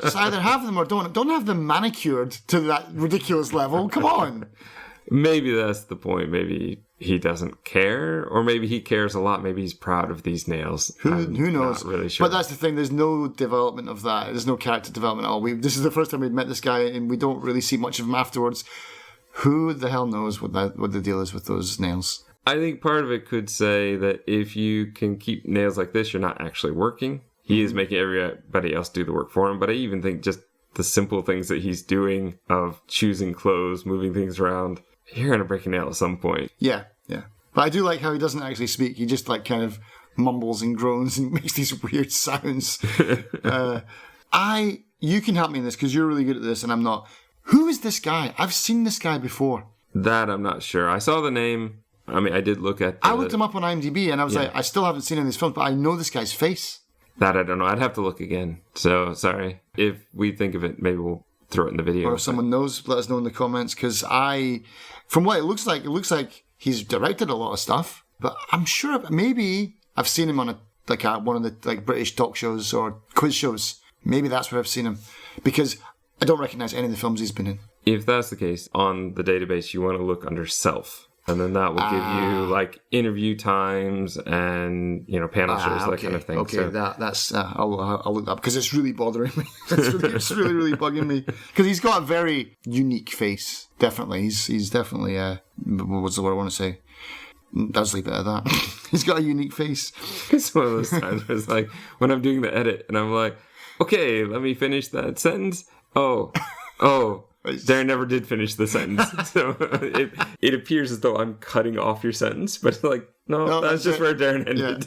Just either have them or don't have them manicured to that ridiculous level. Come on. Maybe that's the point. Maybe he doesn't care, or maybe he cares a lot. Maybe he's proud of these nails. Who knows? Not really sure. But that's the thing. There's no development of that. There's no character development at all. This is the first time we've met this guy, and we don't really see much of him afterwards. Who the hell knows what the deal is with those nails? I think part of it could say that if you can keep nails like this, you're not actually working. He is making everybody else do the work for him. But I even think just the simple things that he's doing of choosing clothes, moving things around, you're going to break a nail at some point. Yeah. But I do like how he doesn't actually speak. He just like kind of mumbles and groans and makes these weird sounds. You can help me in this because you're really good at this and I'm not. Who is this guy? I've seen this guy before. That I'm not sure. I saw the name. I mean, I did look at I looked him up on IMDb and I was like, I still haven't seen him in this film, but I know this guy's face. That I don't know. I'd have to look again. So, sorry. If we think of it, maybe we'll throw it in the video. Or if someone knows, let us know in the comments. Because from what it looks like he's directed a lot of stuff. But I'm sure maybe I've seen him on one of the British talk shows or quiz shows. Maybe that's where I've seen him. Because I don't recognize any of the films he's been in. If that's the case, on the database, you want to look under self. And then that will give you interview times and panel shows, that kind of thing. Okay, so that's I'll look that up because it's really bothering me. It's really bugging me because he's got a very unique face. Definitely, he's definitely what's the word I want to say? Let's leave it at that. He's got a unique face. It's one of those times where it's like when I'm doing the edit and I'm like, okay, let me finish that sentence. Oh. Darren never did finish the sentence, so it appears as though I'm cutting off your sentence, but no, that's just where Darren ended.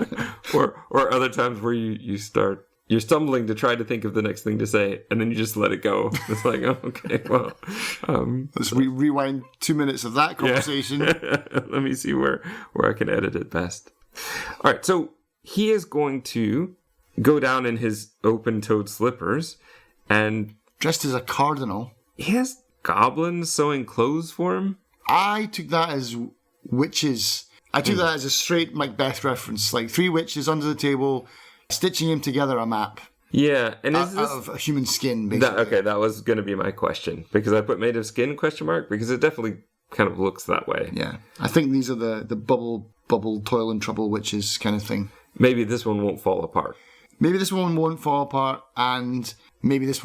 Yeah. or other times where you're stumbling to try to think of the next thing to say, and then you just let it go. It's like, oh, okay, well, let's rewind 2 minutes of that conversation. Yeah. Let me see where I can edit it best. All right, so he is going to go down in his open-toed slippers. And dressed as a cardinal. He has goblins sewing clothes for him. I took that as witches. I took that as a straight Macbeth reference. Like 3 witches under the table, stitching him together a map. Yeah, and out of human skin, basically. That was going to be my question. Because I put made of skin ? Because it definitely kind of looks that way. Yeah. I think these are the bubble, toil and trouble witches kind of thing. Maybe this one won't fall apart. Maybe this one won't fall apart, and maybe this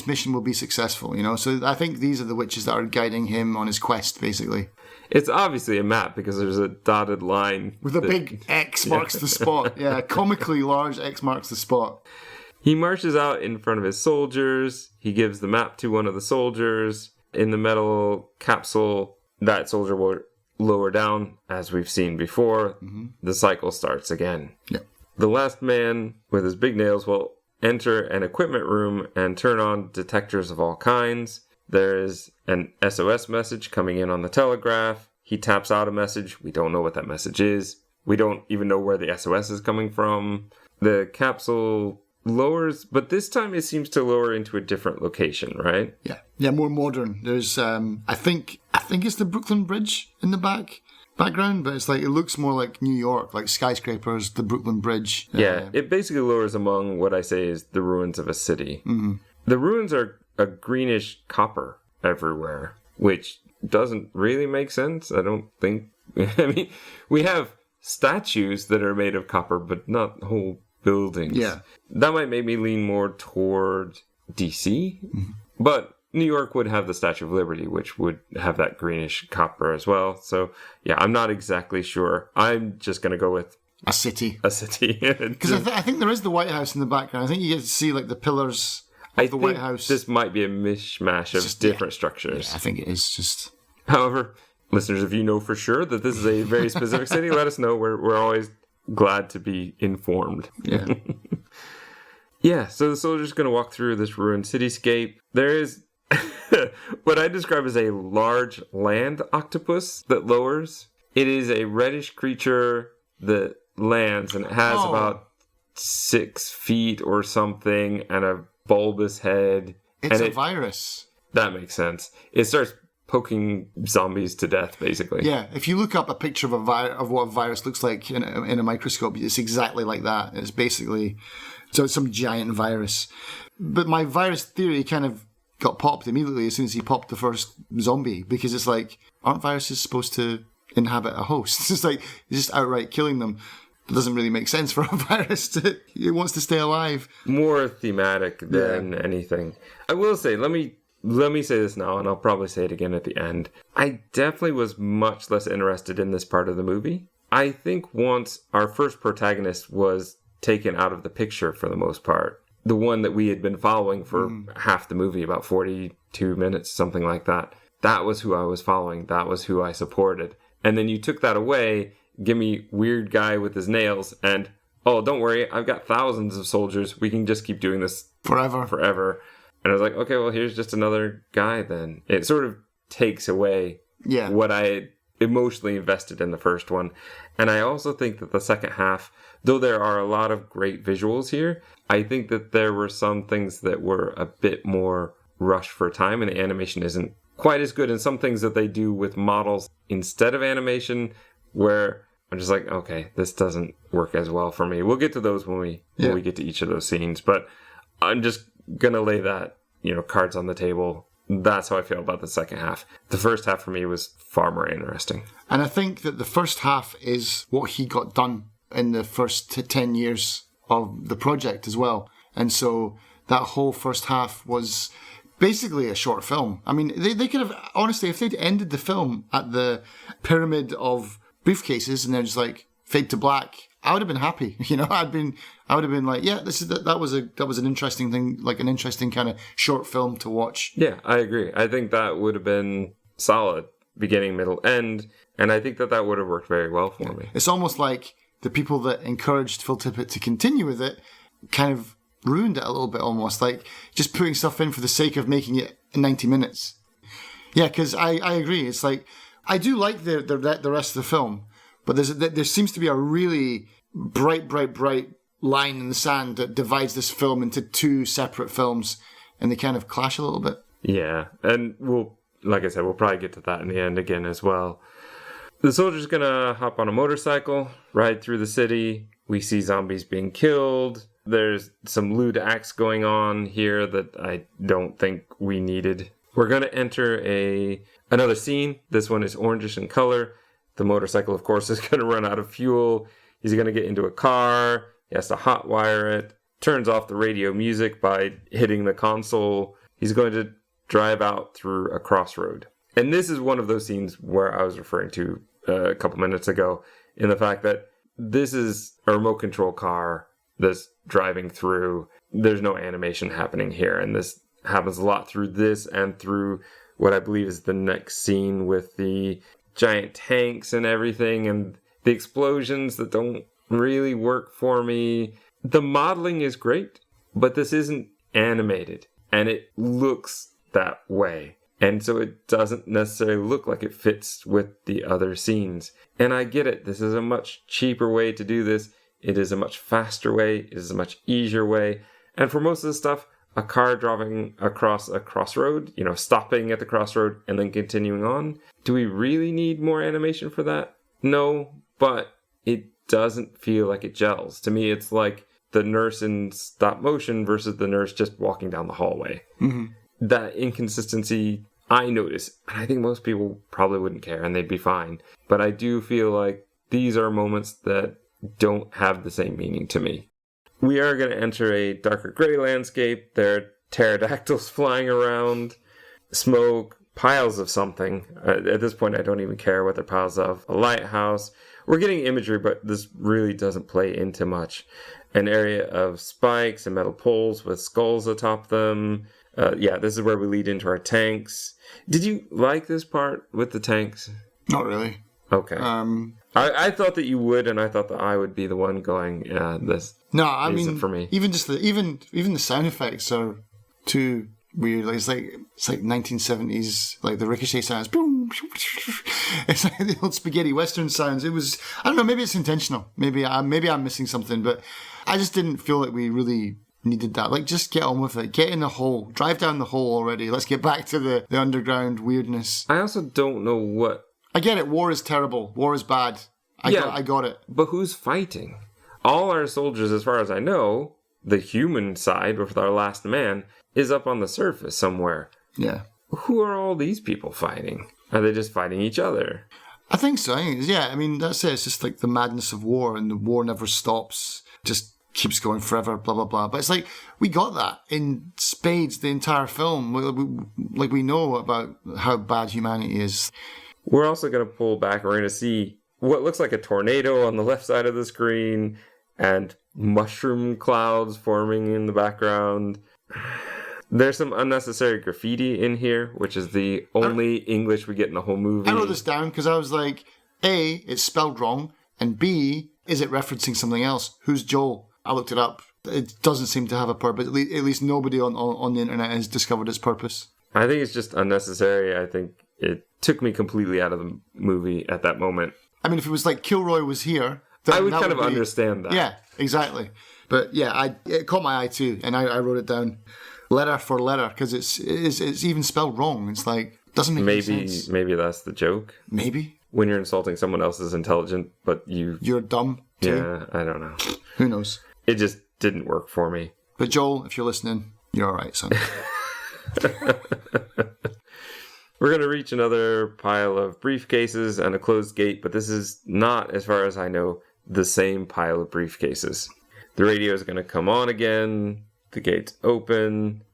mission will be successful, So I think these are the witches that are guiding him on his quest, basically. It's obviously a map because there's a dotted line. With a big X marks the spot. Yeah, comically large X marks the spot. He marches out in front of his soldiers. He gives the map to one of the soldiers. In the metal capsule, that soldier will lower down, as we've seen before. Mm-hmm. The cycle starts again. Yeah. The last man with his big nails will enter an equipment room and turn on detectors of all kinds. There is an SOS message coming in on the telegraph. He taps out a message. We don't know what that message is. We don't even know where the SOS is coming from. The capsule lowers, but this time it seems to lower into a different location, right? Yeah, more modern. There's, I think it's the Brooklyn Bridge in the background, but it's like it looks more like New York, like skyscrapers, the Brooklyn Bridge. Yeah, it basically lowers among what I say is the ruins of a city. Mm-hmm. The ruins are a greenish copper everywhere, which doesn't really make sense. I don't think. I mean, we have statues that are made of copper, but not whole buildings. Yeah, that might make me lean more toward DC, but New York would have the Statue of Liberty, which would have that greenish copper as well. So, yeah, I'm not exactly sure. I'm just going to go with a city. Because I think there is the White House in the background. I think you get to see like the pillars of the White House. This might be a mishmash of different structures. Yeah, I think it is just. However, listeners, if you know for sure that this is a very specific city, let us know. We're always glad to be informed. Yeah. Yeah, so the soldier's going to walk through this ruined cityscape. There is what I describe as a large land octopus that lowers. It is a reddish creature that lands, and it has about 6 feet or something, and a bulbous head. It's a virus. That makes sense. It starts poking zombies to death, basically. Yeah, if you look up a picture of of what a virus looks like in a microscope, it's exactly like that. It's basically some giant virus. But my virus theory kind of got popped immediately as soon as he popped the first zombie, because it's like, aren't viruses supposed to inhabit a host? It's like, he's just outright killing them. It doesn't really make sense for a virus it wants to stay alive. More thematic than anything. I will say, let me say this now, and I'll probably say it again at the end. I definitely was much less interested in this part of the movie. I think once our first protagonist was taken out of the picture for the most part, the one that we had been following for half the movie, about 42 minutes, something like that, that was who I was following. That was who I supported. And then you took that away, give me weird guy with his nails, and, oh, don't worry, I've got thousands of soldiers. We can just keep doing this forever. And I was like, okay, well, here's just another guy then. It sort of takes away what I emotionally invested in the first one. And I also think that the second half, though there are a lot of great visuals here, I think that there were some things that were a bit more rushed for time, and the animation isn't quite as good. And some things that they do with models instead of animation, where I'm just like, okay, this doesn't work as well for me. We'll get to those when we get to each of those scenes, but I'm just gonna lay that, cards on the table. That's how I feel about the second half. The first half for me was far more interesting. And I think that the first half is what he got done in the first 10 years of the project as well. And so that whole first half was basically a short film. I mean, they could have, honestly, if they'd ended the film at the pyramid of briefcases and then just like fade to black, I would have been happy. I would have been like, yeah, that was an interesting thing, like an interesting kind of short film to watch. Yeah, I agree. I think that would have been solid, beginning, middle, end, and I think that would have worked very well for me. It's almost like the people that encouraged Phil Tippett to continue with it kind of ruined it a little bit, almost like just putting stuff in for the sake of making it 90 minutes. Yeah, because I agree. It's like, I do like the rest of the film, but there seems to be a really bright line in the sand that divides this film into two separate films, and they kind of clash a little bit. Yeah, and like I said, we'll probably get to that in the end again as well. The soldier's gonna hop on a motorcycle, ride through the city. We see zombies being killed. There's some lewd acts going on here that I don't think we needed. We're gonna enter another scene. This one is orangish in color. The motorcycle, of course, is going to run out of fuel. He's going to get into a car. He has to hotwire it. Turns off the radio music by hitting the console. He's going to drive out through a crossroad. And this is one of those scenes where I was referring to a couple minutes ago, in the fact that this is a remote control car that's driving through. There's no animation happening here. And this happens a lot through this and through what I believe is the next scene with the giant tanks and everything, and the explosions that don't really work for me. The modeling is great, but this isn't animated, and it looks that way. And so it doesn't necessarily look like it fits with the other scenes. And I get it. This is a much cheaper way to do this. It is a much faster way. It is a much easier way. And for most of the stuff, a car driving across a crossroad, stopping at the crossroad and then continuing on. Do we really need more animation for that? No, but it doesn't feel like it gels. To me, it's like the nurse in stop motion versus the nurse just walking down the hallway. Mm-hmm. That inconsistency I notice, and I think most people probably wouldn't care and they'd be fine. But I do feel like these are moments that don't have the same meaning to me. We are going to enter a darker gray landscape. There are pterodactyls flying around, smoke, piles of something. At this point, I don't even care what they're piles of. A lighthouse. We're getting imagery, but this really doesn't play into much. An area of spikes and metal poles with skulls atop them. This is where we lead into our tanks. Did you like this part with the tanks? Not really. Okay. I thought that you would, and I thought that I would be the one going, this. No, I mean, for me. Even the sound effects are too weird. Like, it's like 1970s, like the ricochet sounds. Boom. It's like the old spaghetti western sounds. It was, I don't know, maybe it's intentional. Maybe I'm missing something, but I just didn't feel like we really needed that. Like, just get on with it. Get in the hole. Drive down the hole already. Let's get back to the underground weirdness. I also don't know what... I get it. War is terrible. War is bad. I got it. But who's fighting? All our soldiers, as far as I know, the human side with our last man, is up on the surface somewhere. Yeah. Who are all these people fighting? Are they just fighting each other? I think so. I mean, that's it. It's just like the madness of war, and the war never stops. Just keeps going forever, blah, blah, blah. But it's like, we got that in spades the entire film. We know about how bad humanity is. We're also going to pull back. We're going to see what looks like a tornado on the left side of the screen and mushroom clouds forming in the background. There's some unnecessary graffiti in here, which is the only English we get in the whole movie. I wrote this down because I was like, A, it's spelled wrong, and B, is it referencing something else? Who's Joel? I looked it up. It doesn't seem to have a purpose. At least nobody on the internet has discovered its purpose. I think it's just unnecessary. I think it took me completely out of the movie at that moment. I mean, if it was like Kilroy was here... I would kind of understand that. Yeah, exactly. But yeah, it caught my eye too, and I wrote it down letter for letter, because it's even spelled wrong. It's like, doesn't make any sense. Maybe that's the joke. Maybe. When you're insulting someone else as intelligent, but you're dumb too. Yeah, I don't know. Who knows? It just didn't work for me. But Joel, if you're listening, you're all right, son. We're going to reach another pile of briefcases and a closed gate, but this is not, as far as I know, the same pile of briefcases. The radio is going to come on again, the gate's open,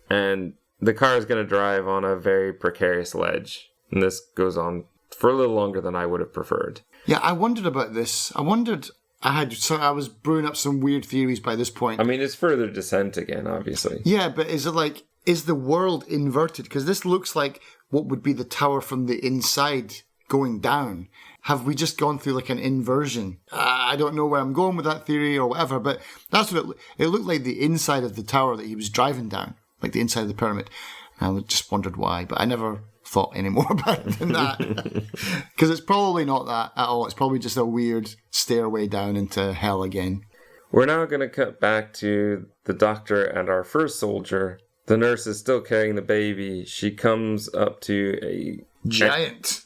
and the car is going to drive on a very precarious ledge. And this goes on for a little longer than I would have preferred. Yeah, I wondered about this. I was brewing up some weird theories by this point. I mean, it's further descent again, obviously. Yeah, but is the world inverted? Because this looks like what would be the tower from the inside going down. Have we just gone through like an inversion? I don't know where I'm going with that theory or whatever, but that's what it looked like, the inside of the tower that he was driving down, like the inside of the pyramid. And I just wondered why, but I never thought any more about it than that. Because it's probably not that at all. It's probably just a weird stairway down into hell again. We're now going to cut back to the doctor and our first soldier. The nurse is still carrying the baby. She comes up to a... Giant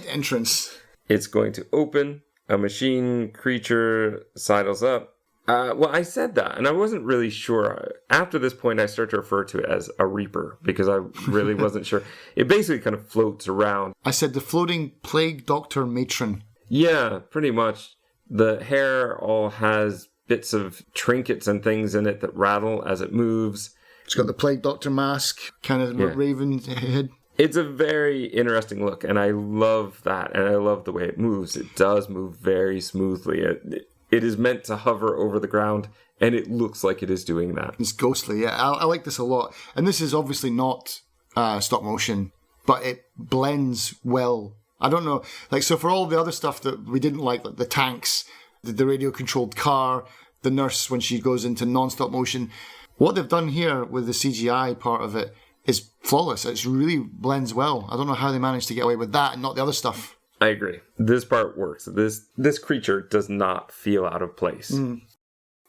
entrance. It's going to open. A machine creature sidles up. Well, I said that, and I wasn't really sure. After this point, I start to refer to it as a Reaper, because I really wasn't sure. It basically kind of floats around. I said the floating plague doctor matron. Yeah, pretty much. The hair all has bits of trinkets and things in it that rattle as it moves. It's got the plague doctor mask, kind of raven head. It's a very interesting look, and I love that, and I love the way it moves. It does move very smoothly. It is meant to hover over the ground, and it looks like it is doing that. It's ghostly, yeah. I like this a lot. And this is obviously not stop motion, but it blends well. I don't know. So for all the other stuff that we didn't like the tanks, the radio-controlled car, the nurse when she goes into non-stop motion, what they've done here with the CGI part of it is flawless. It really blends well. I don't know how they managed to get away with that and not the other stuff. I agree. This part works. This creature does not feel out of place. Mm.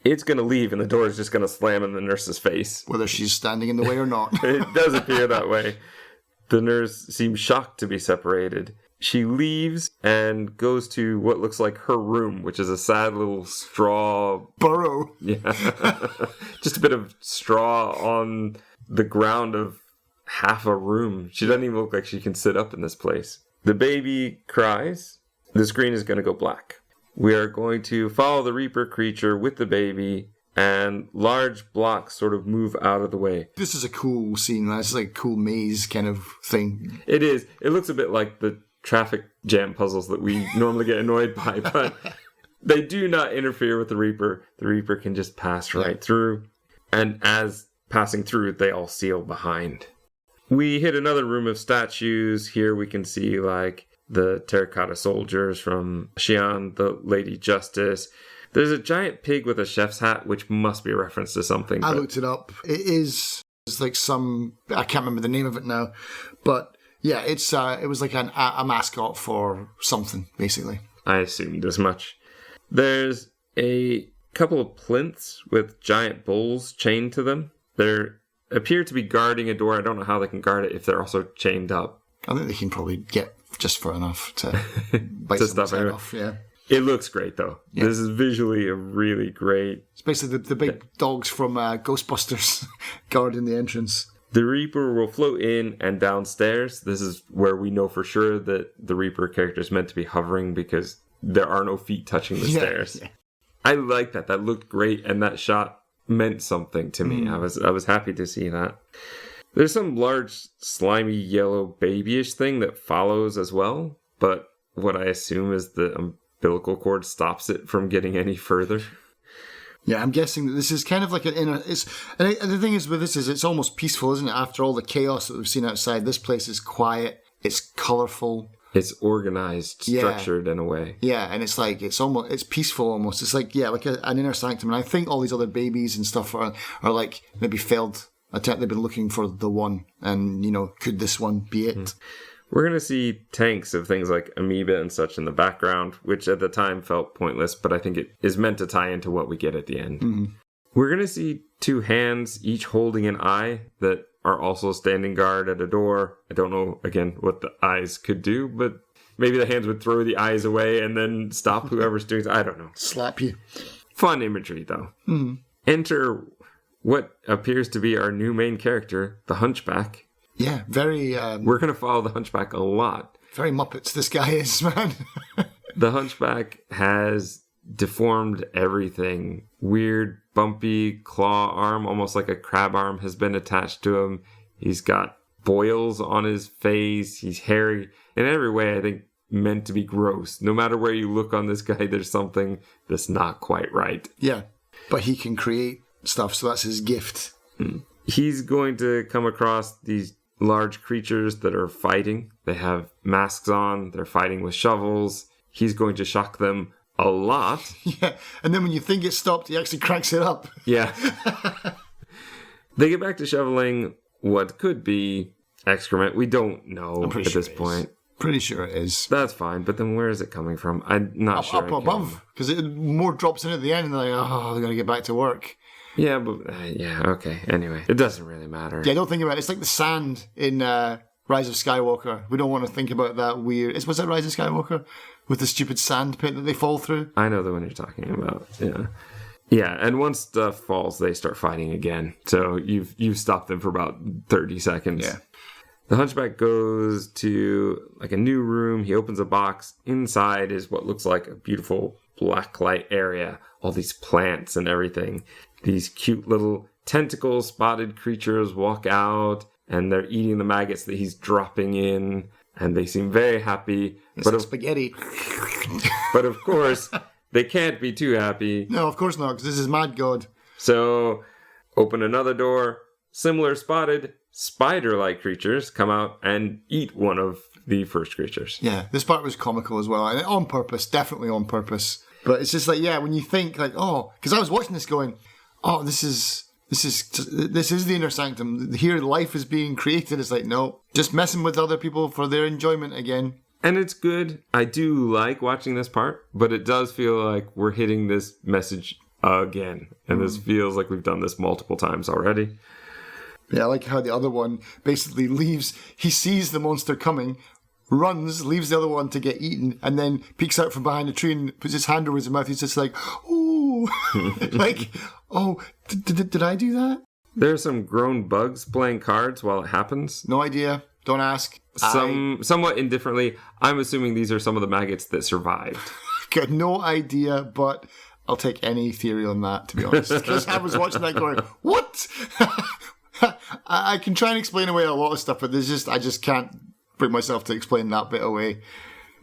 It's going to leave and the door is just going to slam in the nurse's face. Whether she's standing in the way or not. It does appear that way. The nurse seems shocked to be separated. She leaves and goes to what looks like her room, which is a sad little straw... burrow. Yeah. Just a bit of straw on the ground of half a room. She doesn't even look like she can sit up in this place. The baby cries. The screen is going to go black. We are going to follow the Reaper creature with the baby, and large blocks sort of move out of the way. This is a cool scene. It's like a cool maze kind of thing. It is. It looks a bit like the traffic jam puzzles that we normally get annoyed by, but they do not interfere with the Reaper. The Reaper can just pass right through. And as passing through, they all seal behind. We hit another room of statues. Here we can see like the terracotta soldiers from Xi'an, the Lady Justice. There's a giant pig with a chef's hat, which must be a reference to something. I looked it up. It is It's like I can't remember the name of it now, but yeah, it was like a mascot for something, basically. I assumed as much. There's a couple of plinths with giant bulls chained to them. They appear to be guarding a door. I don't know how they can guard it if they're also chained up. I think they can probably get just for enough to bite To someone's stuff head it. off. Yeah. It looks great, though. Yeah. This is visually a really great... It's basically the big dogs from Ghostbusters guarding the entrance. The Reaper will float in and downstairs. This is where we know for sure that the Reaper character is meant to be hovering because there are no feet touching the stairs. Yeah. I like that. That looked great, and that shot meant something to me. I was happy to see that. There's some large, slimy, yellow, babyish thing that follows as well, but what I assume is the umbilical cord stops it from getting any further. Yeah, I'm guessing that this is kind of like an inner... And the thing is with this is it's almost peaceful, isn't it? After all the chaos that we've seen outside, this place is quiet, it's colourful. It's organized, structured in a way. Yeah, and it's like, it's peaceful almost. It's like, like an inner sanctum. And I think all these other babies and stuff are like maybe failed attempt. They've been looking for the one. And, could this one be it? We're going to see tanks of things like amoeba and such in the background, which at the time felt pointless, but I think it is meant to tie into what we get at the end. Mm-hmm. We're going to see two hands, each holding an eye, that are also standing guard at a door. I don't know, again, what the eyes could do, but maybe the hands would throw the eyes away and then stop whoever's doing it. I don't know. Slap you. Fun imagery, though. Mm-hmm. Enter what appears to be our new main character, the Hunchback. Yeah, very... We're going to follow the Hunchback a lot. Very Muppets this guy is, man. The Hunchback has deformed everything. Weird, bumpy claw arm, almost like a crab arm, has been attached to him. He's got boils on his face. He's hairy. In every way, I think, meant to be gross. No matter where you look on this guy, there's something that's not quite right. Yeah, but he can create stuff, so that's his gift. He's going to come across these large creatures that are fighting. They have masks on. They're fighting with shovels. He's going to shock them a lot. Yeah, and then when you think it's stopped, he actually cranks it up. Yeah. They get back to shoveling what could be excrement. We don't know at this point. Pretty sure it is. That's fine, but then where is it coming from? I'm not sure. Up above, because more drops in at the end, and they're like, oh, they're going to get back to work. Yeah, but okay. Anyway, it doesn't really matter. Yeah, don't think about it. It's like the sand in Rise of Skywalker. We don't want to think about that weird... Was that Rise of Skywalker? With the stupid sand pit that they fall through? I know the one you're talking about, yeah. Yeah, and once stuff falls, they start fighting again. So you've stopped them for about 30 seconds. Yeah. The Hunchback goes to like a new room. He opens a box. Inside is what looks like a beautiful blacklight area. All these plants and everything. These cute little tentacle-spotted creatures walk out, and they're eating the maggots that he's dropping in, and they seem very happy. It's like spaghetti. But of course, they can't be too happy. No, of course not, because this is Mad God. So, open another door. Similar spotted spider-like creatures come out and eat one of the first creatures. Yeah, this part was comical as well, and on purpose, definitely on purpose. But it's just like, when you think like, because I was watching this going, this is the inner sanctum. Here, life is being created. It's like, no, just messing with other people for their enjoyment again. And it's good. I do like watching this part, but it does feel like we're hitting this message again. And this feels like we've done this multiple times already. Yeah, I like how the other one basically leaves. He sees the monster coming, runs, leaves the other one to get eaten, and then peeks out from behind a tree and puts his hand over his mouth. He's just like, ooh. Like, did I do that? There are some grown bugs playing cards while it happens. No idea. Don't ask. Somewhat indifferently, I'm assuming these are some of the maggots that survived. Got no idea, but I'll take any theory on that, to be honest. Because I was watching that going, what? I can try and explain away a lot of stuff, but I just can't bring myself to explain that bit away.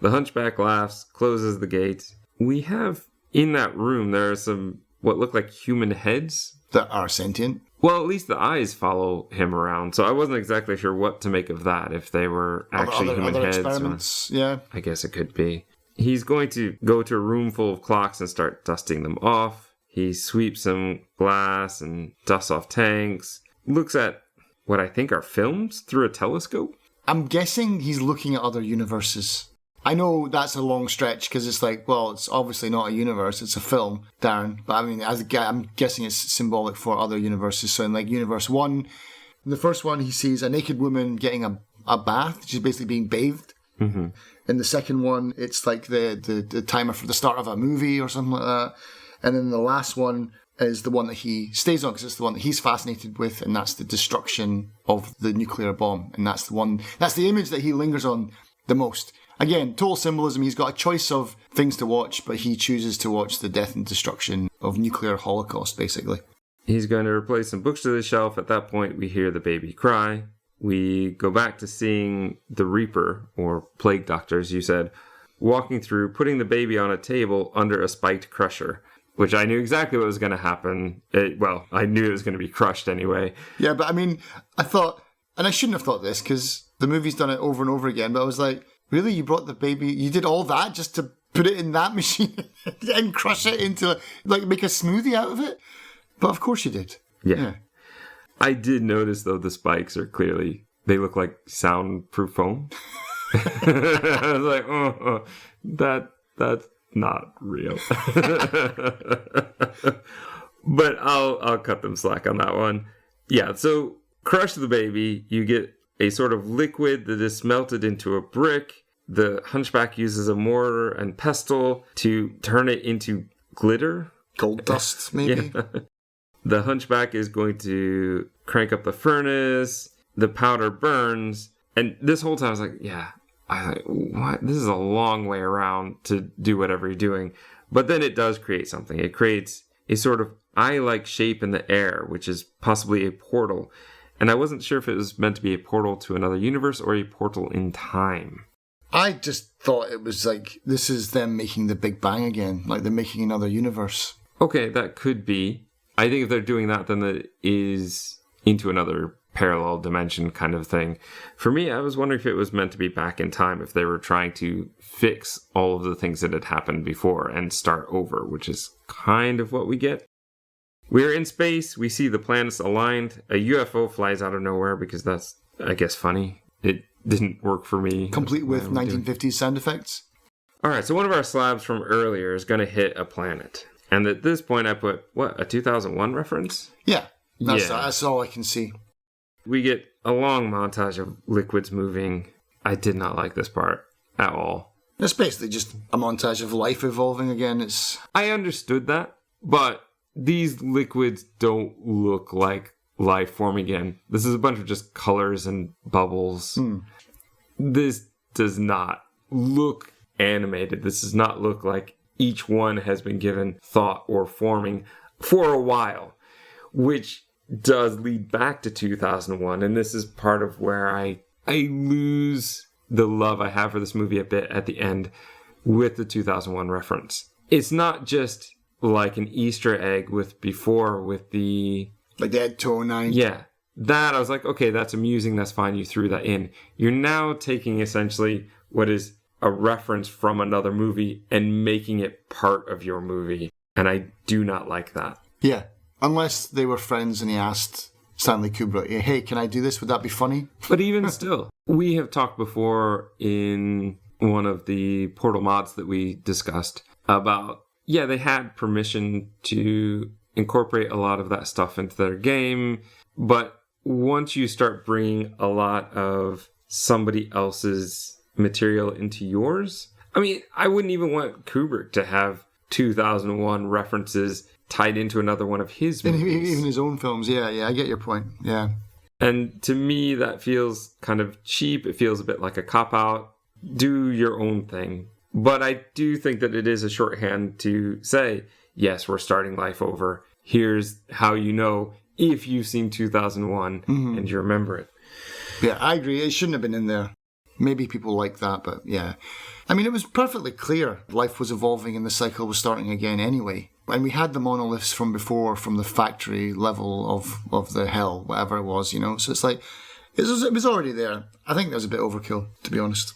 The Hunchback laughs, closes the gate. We have, in that room, there are some, what look like human heads. That are sentient? Well, at least the eyes follow him around, so I wasn't exactly sure what to make of that, if they were actually human heads. Experiments, yeah. I guess it could be. He's going to go to a room full of clocks and start dusting them off. He sweeps some glass and dusts off tanks. Looks at what I think are films through a telescope. I'm guessing he's looking at other universes. I know that's a long stretch because it's like, well, it's obviously not a universe, it's a film, Darren. But I mean, I'm guessing it's symbolic for other universes. So in like universe 1, in the first one, he sees a naked woman getting a bath. She's basically being bathed. Mm-hmm. In the second one, it's like the timer for the start of a movie or something like that. And then the last one is the one that he stays on because it's the one that he's fascinated with, and that's the destruction of the nuclear bomb. And that's the image that he lingers on the most. Again, total symbolism. He's got a choice of things to watch, but he chooses to watch the death and destruction of nuclear holocaust, basically. He's going to replace some books to the shelf. At that point, we hear the baby cry. We go back to seeing the Reaper, or Plague Doctor, as you said, walking through, putting the baby on a table under a spiked crusher, which I knew exactly what was going to happen. I knew it was going to be crushed anyway. Yeah, but I mean, I thought, and I shouldn't have thought this because the movie's done it over and over again, but I was like, really? You brought the baby, you did all that just to put it in that machine and crush it into, like, make a smoothie out of it? But of course you did. Yeah. I did notice, though, the spikes are clearly, they look like soundproof foam. I was like, that's not real. But I'll cut them slack on that one. Yeah, so crush the baby, you get a sort of liquid that is smelted into a brick. The Hunchback uses a mortar and pestle to turn it into glitter. Gold dust, maybe? Yeah. The Hunchback is going to crank up the furnace. The powder burns. And this whole time I was like, what? This is a long way around to do whatever you're doing. But then it does create something. It creates a sort of eye-like shape in the air, which is possibly a portal. And I wasn't sure if it was meant to be a portal to another universe or a portal in time. I just thought it was like, this is them making the Big Bang again. Like they're making another universe. Okay, that could be. I think if they're doing that, then it is into another parallel dimension kind of thing. For me, I was wondering if it was meant to be back in time, if they were trying to fix all of the things that had happened before and start over, which is kind of what we get. We're in space. We see the planets aligned. A UFO flies out of nowhere because that's, I guess, funny. It didn't work for me. Complete with 1950s sound effects. All right, so one of our slabs from earlier is going to hit a planet. And at this point, I put, a 2001 reference? Yeah, that's all I can see. We get a long montage of liquids moving. I did not like this part at all. It's basically just a montage of life evolving again. I understood that, but these liquids don't look like life forming again. This is a bunch of just colors and bubbles. This does not look animated. This does not look like each one has been given thought or forming for a while, which does lead back to 2001. And this is part of where I lose the love I have for this movie a bit at the end with the 2001 reference. It's not just like an Easter egg with the... Like the Ed 209. Yeah. That, I was like, okay, that's amusing, that's fine, you threw that in. You're now taking essentially what is a reference from another movie and making it part of your movie. And I do not like that. Yeah. Unless they were friends and he asked Stanley Kubrick, hey, can I do this? Would that be funny? But even still, we have talked before in one of the Portal mods that we discussed about, they had permission to incorporate a lot of that stuff into their game. But once you start bringing a lot of somebody else's material into yours, I mean, I wouldn't even want Kubrick to have 2001 references tied into another one of his movies. Even his own films, yeah, I get your point, yeah. And to me, that feels kind of cheap. It feels a bit like a cop-out. Do your own thing. But I do think that it is a shorthand to say, yes, we're starting life over. Here's how you know if you've seen 2001 and you remember it. Yeah, I agree. It shouldn't have been in there. Maybe people like that, but yeah. I mean, it was perfectly clear life was evolving and the cycle was starting again anyway. And we had the monoliths from before, from the factory level of the hell, whatever it was, you know. So it's like, it was already there. I think that was a bit overkill, to be honest.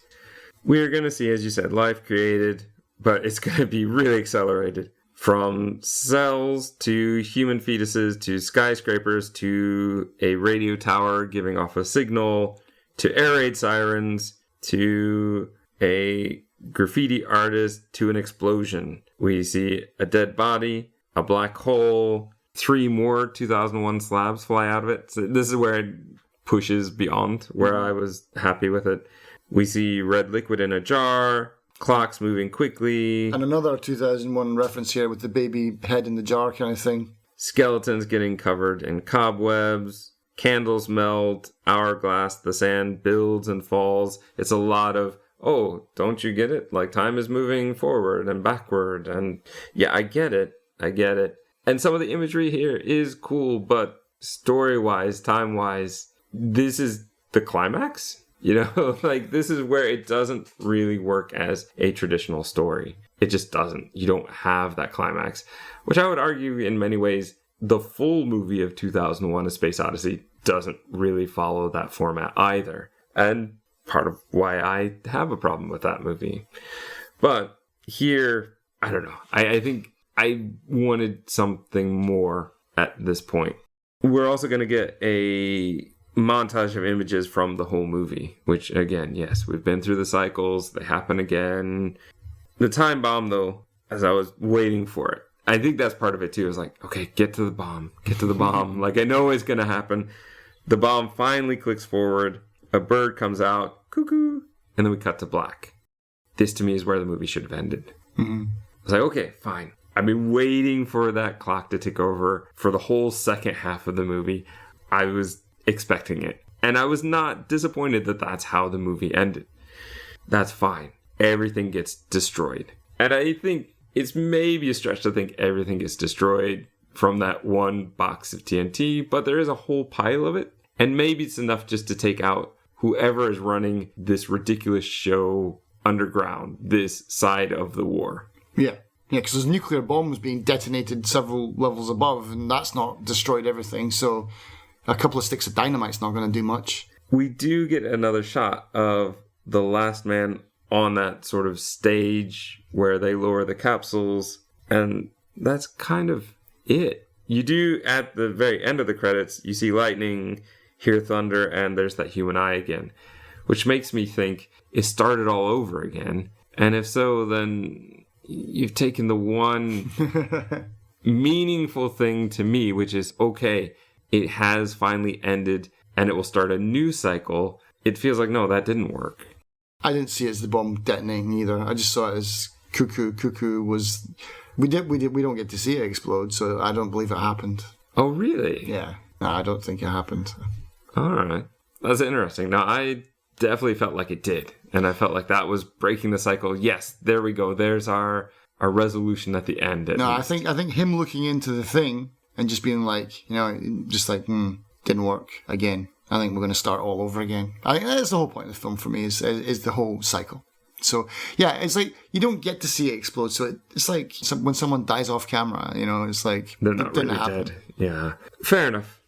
We're going to see, as you said, life created, but it's going to be really accelerated From cells to human fetuses to skyscrapers to a radio tower giving off a signal to air raid sirens to a graffiti artist to an explosion. We see a dead body, a black hole, 3 more 2001 slabs fly out of it. So this is where it pushes beyond where I was happy with it. We see red liquid in a jar, clocks moving quickly. And another 2001 reference here with the baby head in the jar kind of thing. Skeletons getting covered in cobwebs. Candles melt, hourglass, the sand builds and falls. It's a lot of, oh, don't you get it? Like, time is moving forward and backward. And yeah, I get it. And some of the imagery here is cool, but story-wise, time-wise, this is the climax. You know, like, this is where it doesn't really work as a traditional story. It just doesn't. You don't have that climax, which I would argue in many ways, the full movie of 2001: A Space Odyssey doesn't really follow that format either. And part of why I have a problem with that movie. But here, I don't know. I think I wanted something more at this point. We're also going to get a montage of images from the whole movie, which again, yes, we've been through the cycles. They happen again. The time bomb, though, as I was waiting for it, I think that's part of it too. It's like, okay, get to the bomb. Like, I know it's going to happen. The bomb finally clicks forward. A bird comes out, cuckoo, and then we cut to black. This to me is where the movie should have ended. Mm-hmm. I was like, okay, fine. I've been waiting for that clock to tick over for the whole second half of the movie. I was expecting it. And I was not disappointed that that's how the movie ended. That's fine. Everything gets destroyed. And I think it's maybe a stretch to think everything gets destroyed from that one box of TNT, but there is a whole pile of it. And maybe it's enough just to take out whoever is running this ridiculous show underground, this side of the war. Yeah, because there's nuclear bombs being detonated several levels above, and that's not destroyed everything, so a couple of sticks of dynamite's not going to do much. We do get another shot of the last man on that sort of stage where they lower the capsules, and that's kind of it. You do, at the very end of the credits, you see lightning, hear thunder, and there's that human eye again, which makes me think it started all over again. And if so, then you've taken the one meaningful thing to me, which is, okay, it has finally ended and it will start a new cycle. It feels like, no, that didn't work. I didn't see it as the bomb detonating either. I just saw it as cuckoo. Cuckoo was... We don't get to see it explode, so I don't believe it happened. Oh, really? Yeah. No, I don't think it happened. All right. That's interesting. Now, I definitely felt like it did. And I felt like that was breaking the cycle. Yes, there we go. There's our resolution at the end. No, I think him looking into the thing and just being like, didn't work again. I think we're going to start all over again. I think that's the whole point of the film for me, is the whole cycle. So, yeah, it's like you don't get to see it explode. So it's like when someone dies off camera, it's like... They're not really dead. Yeah. Fair enough.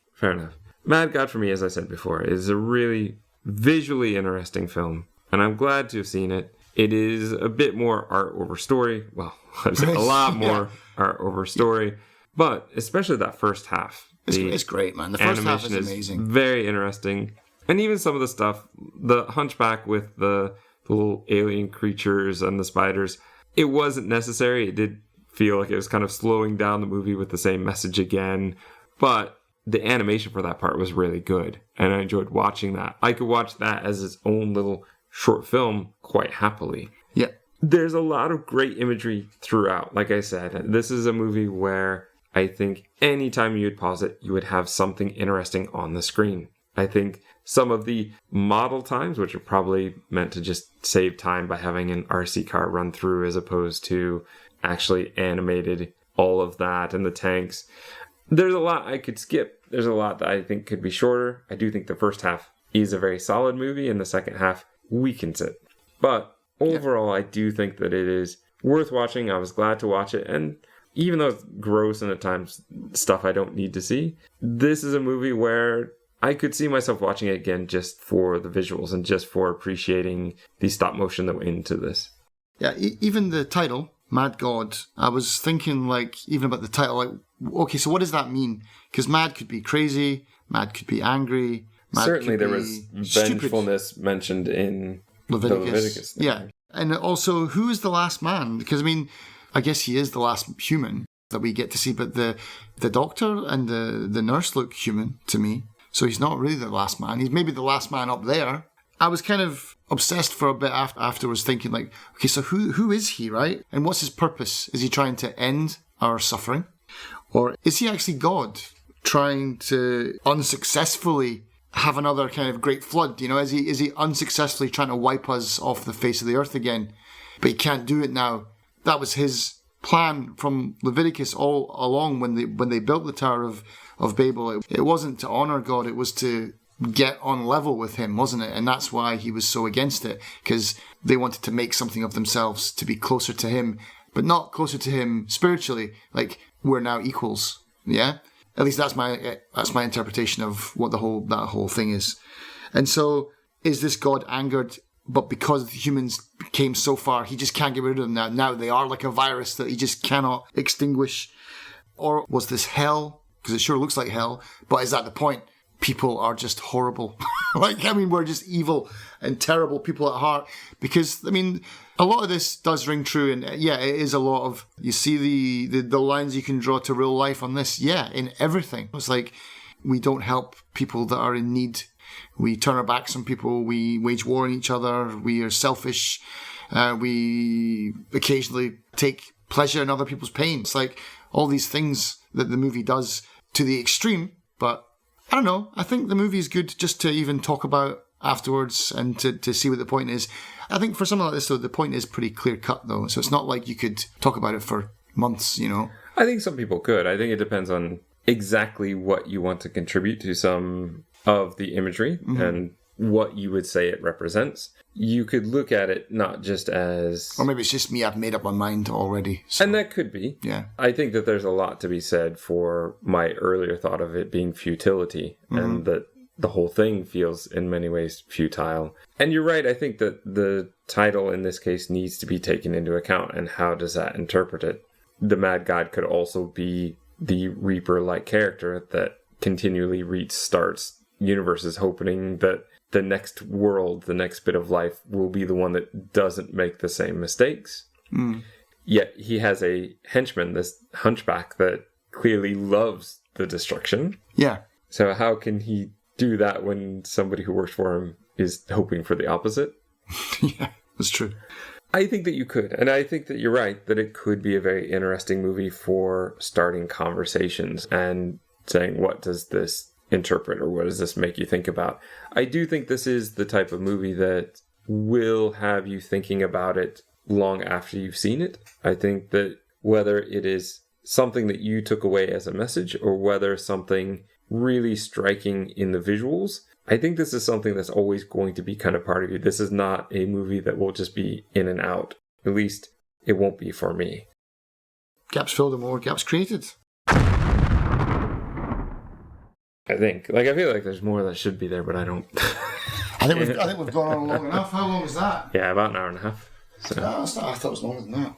Mad God, for me, as I said before, is a really visually interesting film. And I'm glad to have seen it. It is a bit more art over story. Well, I'd say a lot more art over story. But especially that first half. It's great, man. The first half is amazing. Very interesting. And even some of the stuff, the Hunchback with the little alien creatures and the spiders, it wasn't necessary. It did feel like it was kind of slowing down the movie with the same message again. But the animation for that part was really good. And I enjoyed watching that. I could watch that as its own little short film quite happily. Yeah. There's a lot of great imagery throughout. Like I said, this is a movie where I think anytime you would pause it, you would have something interesting on the screen. I think some of the model times, which are probably meant to just save time by having an RC car run through as opposed to actually animated all of that and the tanks. There's a lot I could skip. There's a lot that I think could be shorter. I do think the first half is a very solid movie and the second half weakens it. But overall, I do think that it is worth watching. I was glad to watch it. And even though it's gross and at times stuff I don't need to see, this is a movie where I could see myself watching it again just for the visuals and just for appreciating the stop motion that went into this. Yeah, even the title, Mad God. I was thinking, like, even about the title, like, okay, so what does that mean? Because mad could be crazy, mad could be angry, mad Certainly could there be was stupid. vengefulness mentioned in Leviticus. the Leviticus thing. Yeah. And also, who is the last man? Because, I mean, I guess he is the last human that we get to see, but the doctor and the nurse look human to me. So he's not really the last man. He's maybe the last man up there. I was kind of obsessed for a bit afterwards, thinking like, okay, so who is he, right? And what's his purpose? Is he trying to end our suffering? Or is he actually God trying to unsuccessfully have another kind of great flood? You know, is he unsuccessfully trying to wipe us off the face of the earth again? But he can't do it now. That was his plan from Leviticus all along when they built the Tower of Babel. It wasn't to honor God, it was to get on level with him, wasn't it? And that's why he was so against it, because they wanted to make something of themselves to be closer to him, but not closer to him spiritually. Like, we're now equals. Yeah, at least that's my interpretation of what that whole thing is. And so, is this God angered? But because humans came so far, he just can't get rid of them now. Now they are like a virus that he just cannot extinguish. Or was this hell? Because it sure looks like hell. But is that the point? People are just horrible. We're just evil and terrible people at heart. Because, I mean, a lot of this does ring true. And yeah, it is a lot of, you see the lines you can draw to real life on this. Yeah, in everything. It's like, we don't help people that are in need. We turn our backs on people. We wage war on each other. We are selfish. We occasionally take pleasure in other people's pain. It's like all these things that the movie does to the extreme. But I don't know. I think the movie is good just to even talk about afterwards and to see what the point is. I think for something like this, though, the point is pretty clear cut, though. So it's not like you could talk about it for months, you know. I think some people could. I think it depends on exactly what you want to contribute to some of the imagery and what you would say it represents. You could look at it not just as... Or maybe it's just me, I've made up my mind already. So. And that could be. Yeah. I think that there's a lot to be said for my earlier thought of it being futility and that the whole thing feels in many ways futile. And you're right, I think that the title in this case needs to be taken into account, and how does that interpret it? The Mad God could also be the Reaper-like character that continually restarts universes, hoping that the next world, the next bit of life, will be the one that doesn't make the same mistakes. Yet he has a henchman, this hunchback, that clearly loves the destruction. Yeah. So how can he do that when somebody who works for him is hoping for the opposite? Yeah, that's true. I think that you could, and I think that you're right, that it could be a very interesting movie for starting conversations and saying, what does this interpret, or what does this make you think about? I do think this is the type of movie that will have you thinking about it long after you've seen it. I think that whether it is something that you took away as a message, or whether something really striking in the visuals, I think this is something that's always going to be kind of part of you. This is not a movie that will just be in and out. At least it won't be for me. Gaps filled and more gaps created. I think. I feel like there's more that should be there, but I don't. I think we've gone on long enough. How long was that? Yeah, about an hour and a half. So. No, I thought it was longer than that.